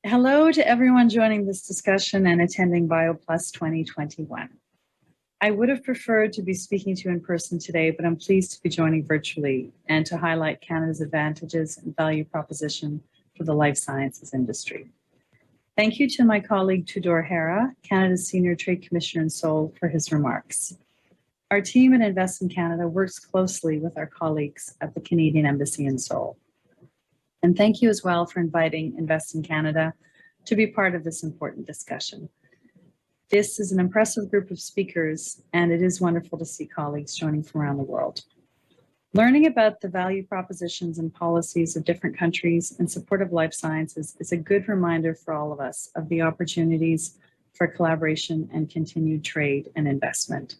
Hello to everyone joining this discussion and attending BioPlus 2021. I would have preferred to be speaking to you in person today, but I'm pleased to be joining virtually and to highlight Canada's advantages and value proposition for the life sciences industry. Thank you to my colleague Tudor Hera, Canada's Senior Trade Commissioner in Seoul, for his remarks. Our team at Invest in Canada works closely with our colleagues at the Canadian Embassy in Seoul. And thank you as well for inviting Invest in Canada to be part of this important discussion. This is an impressive group of speakers, and it is wonderful to see colleagues joining from around the world. Learning about the value propositions and policies of different countries in support of life sciences is a good reminder for all of us of the opportunities for collaboration and continued trade and investment.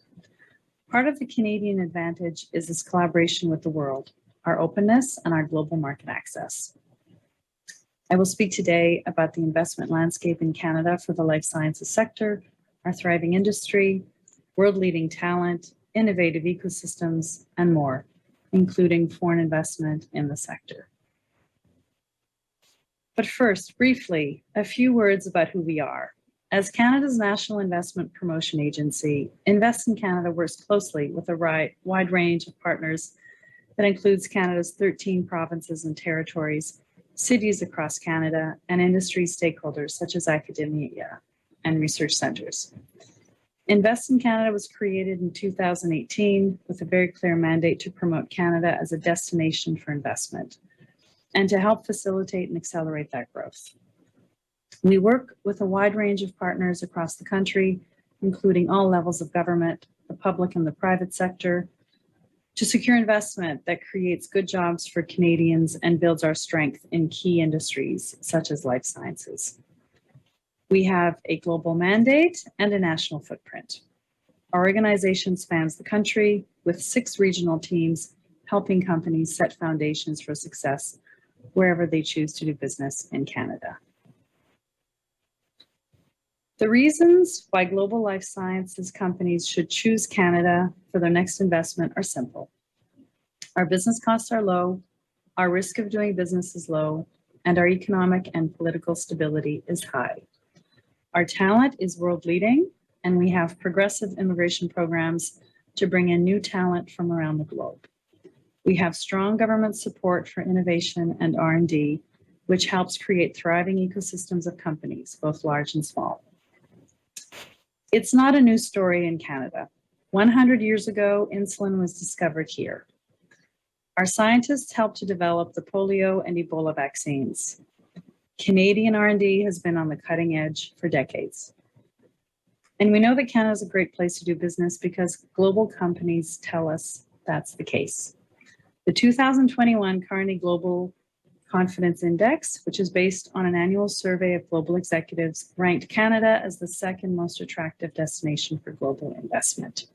Part of the Canadian advantage is this collaboration with the world, our openness, and our global market access. I will speak today about the investment landscape in Canada for the life sciences sector, our thriving industry, world-leading talent, innovative ecosystems, and more, including foreign investment in the sector. But first, briefly, a few words about who we are. As Canada's National Investment Promotion Agency, Invest in Canada works closely with a wide range of partners that includes Canada's 13 provinces and territories, cities across Canada, and industry stakeholders such as academia and research centers. Invest in Canada was created in 2018 with a very clear mandate to promote Canada as a destination for investment and to help facilitate and accelerate that growth. We work with a wide range of partners across the country, including all levels of government, the public and the private sector, to secure investment that creates good jobs for Canadians and builds our strength in key industries such as life sciences. We have a global mandate and a national footprint. Our organization spans the country with 6 regional teams helping companies set foundations for success wherever they choose to do business in Canada. The reasons why global life sciences companies should choose Canada for their next investment are simple. Our business costs are low, our risk of doing business is low, and our economic and political stability is high. Our talent is world leading, and we have progressive immigration programs to bring in new talent from around the globe. We have strong government support for innovation and R&D, which helps create thriving ecosystems of companies, both large and small. It's not a new story in Canada. 100 years ago, insulin was discovered here. Our scientists helped to develop the polio and Ebola vaccines. Canadian R&D has been on the cutting edge for decades. And we know that Canada is a great place to do business because global companies tell us that's the case. The 2021 Carney Global Confidence Index, which is based on an annual survey of global executives, ranked Canada as the second most attractive destination for global investment.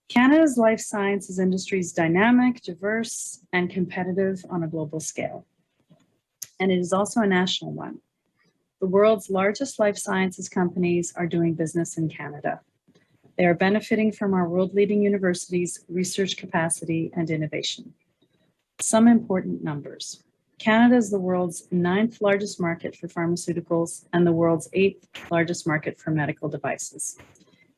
Canada's life sciences industry is dynamic, diverse, and competitive on a global scale. And it is also a national one. The world's largest life sciences companies are doing business in Canada. They are benefiting from our world-leading universities, research capacity, and innovation. Some important numbers. Canada is the world's 9th largest market for pharmaceuticals and the world's 8th largest market for medical devices.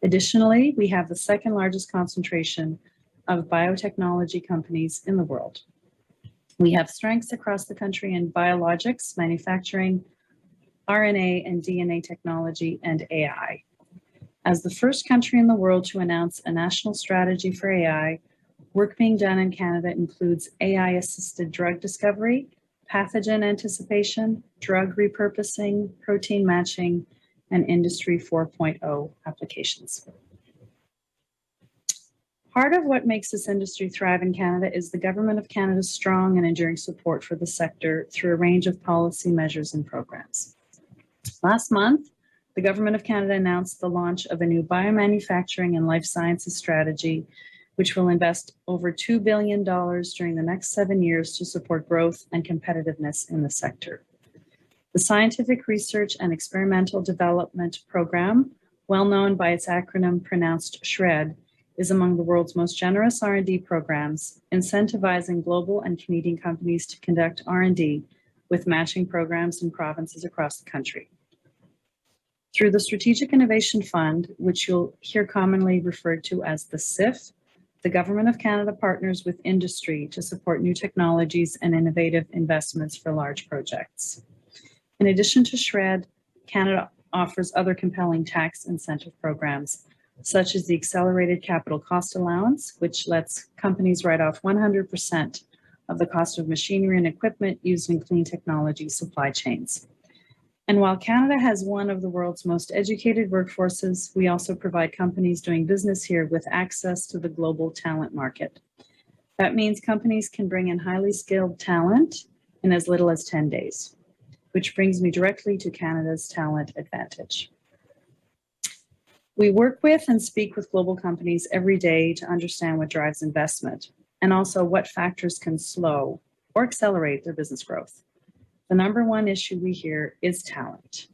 Additionally, we have the 2nd largest concentration of biotechnology companies in the world. We have strengths across the country in biologics, manufacturing, RNA and DNA technology, and AI. As the first country in the world to announce a national strategy for AI, work being done in Canada includes AI-assisted drug discovery, pathogen anticipation, drug repurposing, protein matching, and Industry 4.0 applications. Part of what makes this industry thrive in Canada is the Government of Canada's strong and enduring support for the sector through a range of policy measures and programs. Last month, the Government of Canada announced the launch of a new biomanufacturing and life sciences strategy, which will invest over $2 billion during the next 7 years to support growth and competitiveness in the sector. The Scientific Research and Experimental Development Program, well known by its acronym pronounced SHRED, is among the world's most generous R&D programs, incentivizing global and Canadian companies to conduct R&D with matching programs in provinces across the country. Through the Strategic Innovation Fund, which you'll hear commonly referred to as the SIF, the Government of Canada partners with industry to support new technologies and innovative investments for large projects. In addition to SHRED, Canada offers other compelling tax incentive programs, such as the Accelerated Capital Cost Allowance, which lets companies write off 100% of the cost of machinery and equipment used in clean technology supply chains. And while Canada has one of the world's most educated workforces, we also provide companies doing business here with access to the global talent market. That means companies can bring in highly skilled talent in as little as 10 days, which brings me directly to Canada's talent advantage. We work with and speak with global companies every day to understand what drives investment and also what factors can slow or accelerate their business growth. The number one issue we hear is talent.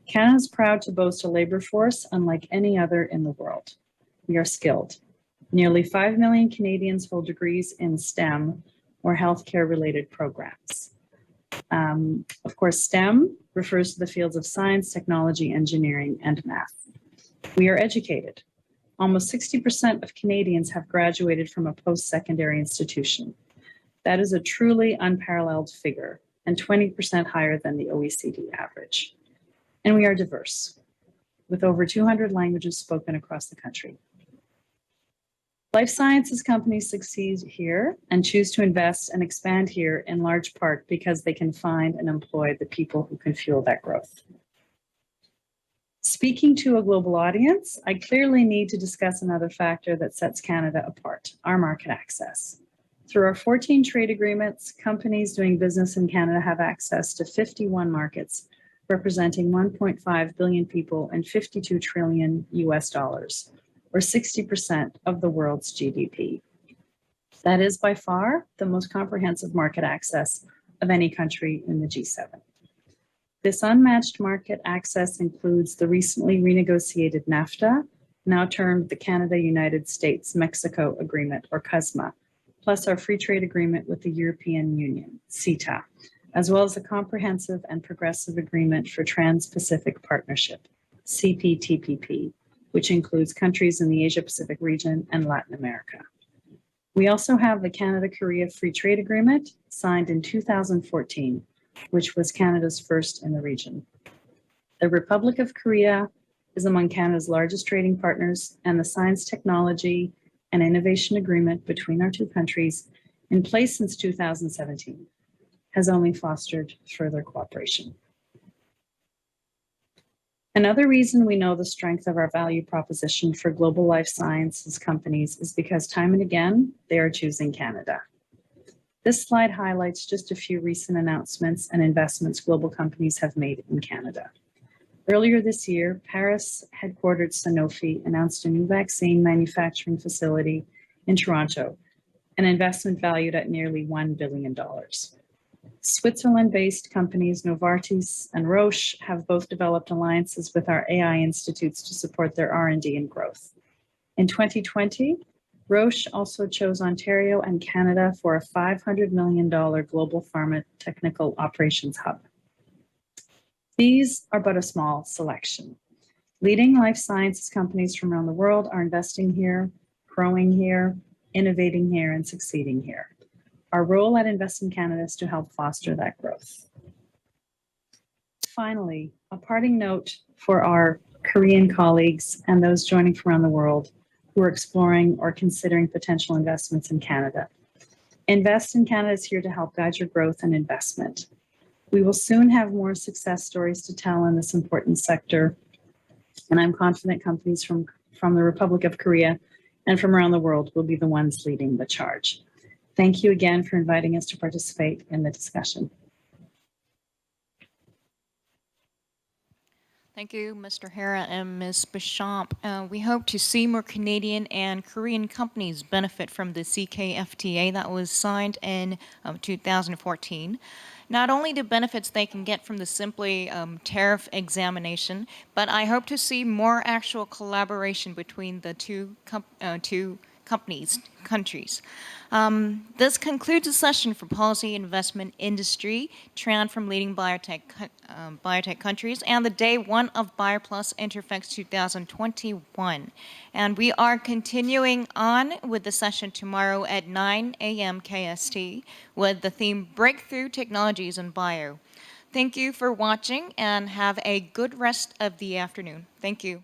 Canada is proud to boast a labor force unlike any other in the world. We are skilled. Nearly 5 million Canadians hold degrees in STEM or healthcare-related programs. Of course, STEM refers to the fields of science, technology, engineering, and math. We are educated. Almost 60% of Canadians have graduated from a post-secondary institution. That is a truly unparalleled figure and 20% higher than the OECD average. And we are diverse, with over 200 languages spoken across the country. Life sciences companies succeed here and choose to invest and expand here in large part because they can find and employ the people who can fuel that growth. Speaking to a global audience, I clearly need to discuss another factor that sets Canada apart, our market access. Through our 14 trade agreements, companies doing business in Canada have access to 51 markets, representing 1.5 billion people and $52 trillion US dollars, or 60% of the world's GDP. That is by far the most comprehensive market access of any country in the G7. This unmatched market access includes the recently renegotiated NAFTA, now termed the Canada-United States-Mexico Agreement, or CUSMA, plus our free trade agreement with the European Union, CETA, as well as a comprehensive and progressive agreement for Trans-Pacific Partnership, CPTPP, which includes countries in the Asia-Pacific region and Latin America. We also have the Canada-Korea Free Trade Agreement signed in 2014, which was Canada's first in the region. The Republic of Korea is among Canada's largest trading partners, and the Science, Technology, and Innovation Agreement between our two countries, in place since 2017, has only fostered further cooperation. Another reason we know the strength of our value proposition for global life sciences companies is because time and again, they are choosing Canada. This slide highlights just a few recent announcements and investments global companies have made in Canada. Earlier this year, Paris-headquartered Sanofi announced a new vaccine manufacturing facility in Toronto, an investment valued at nearly $1 billion. Switzerland-based companies Novartis and Roche have both developed alliances with our AI institutes to support their R&D and growth. In 2020, Roche also chose Ontario and Canada for a $500 million global pharma technical operations hub. These are but a small selection. Leading life sciences companies from around the world are investing here, growing here, innovating here, and succeeding here. Our role at Invest in Canada is to help foster that growth. Finally, a parting note for our Korean colleagues and those joining from around the world who are exploring or considering potential investments in Canada. Invest in Canada is here to help guide your growth and investment. We will soon have more success stories to tell in this important sector, and I'm confident companies from the Republic of Korea and from around the world will be the ones leading the charge. Thank you again for inviting us to participate in the discussion. Thank you, Mr. Hera and Ms. Béchamp. We hope to see more Canadian and Korean companies benefit from the CKFTA that was signed in 2014. Not only the benefits they can get from the simply tariff examination, but I hope to see more actual collaboration between the two countries. This concludes the session for Policy, Investment, Industry, Trend from Leading Biotech Countries, and the Day 1 of Bioplus-Interphex 2021. And we are continuing on with the session tomorrow at 9 a.m. KST with the theme Breakthrough Technologies in Bio. Thank you for watching and have a good rest of the afternoon. Thank you.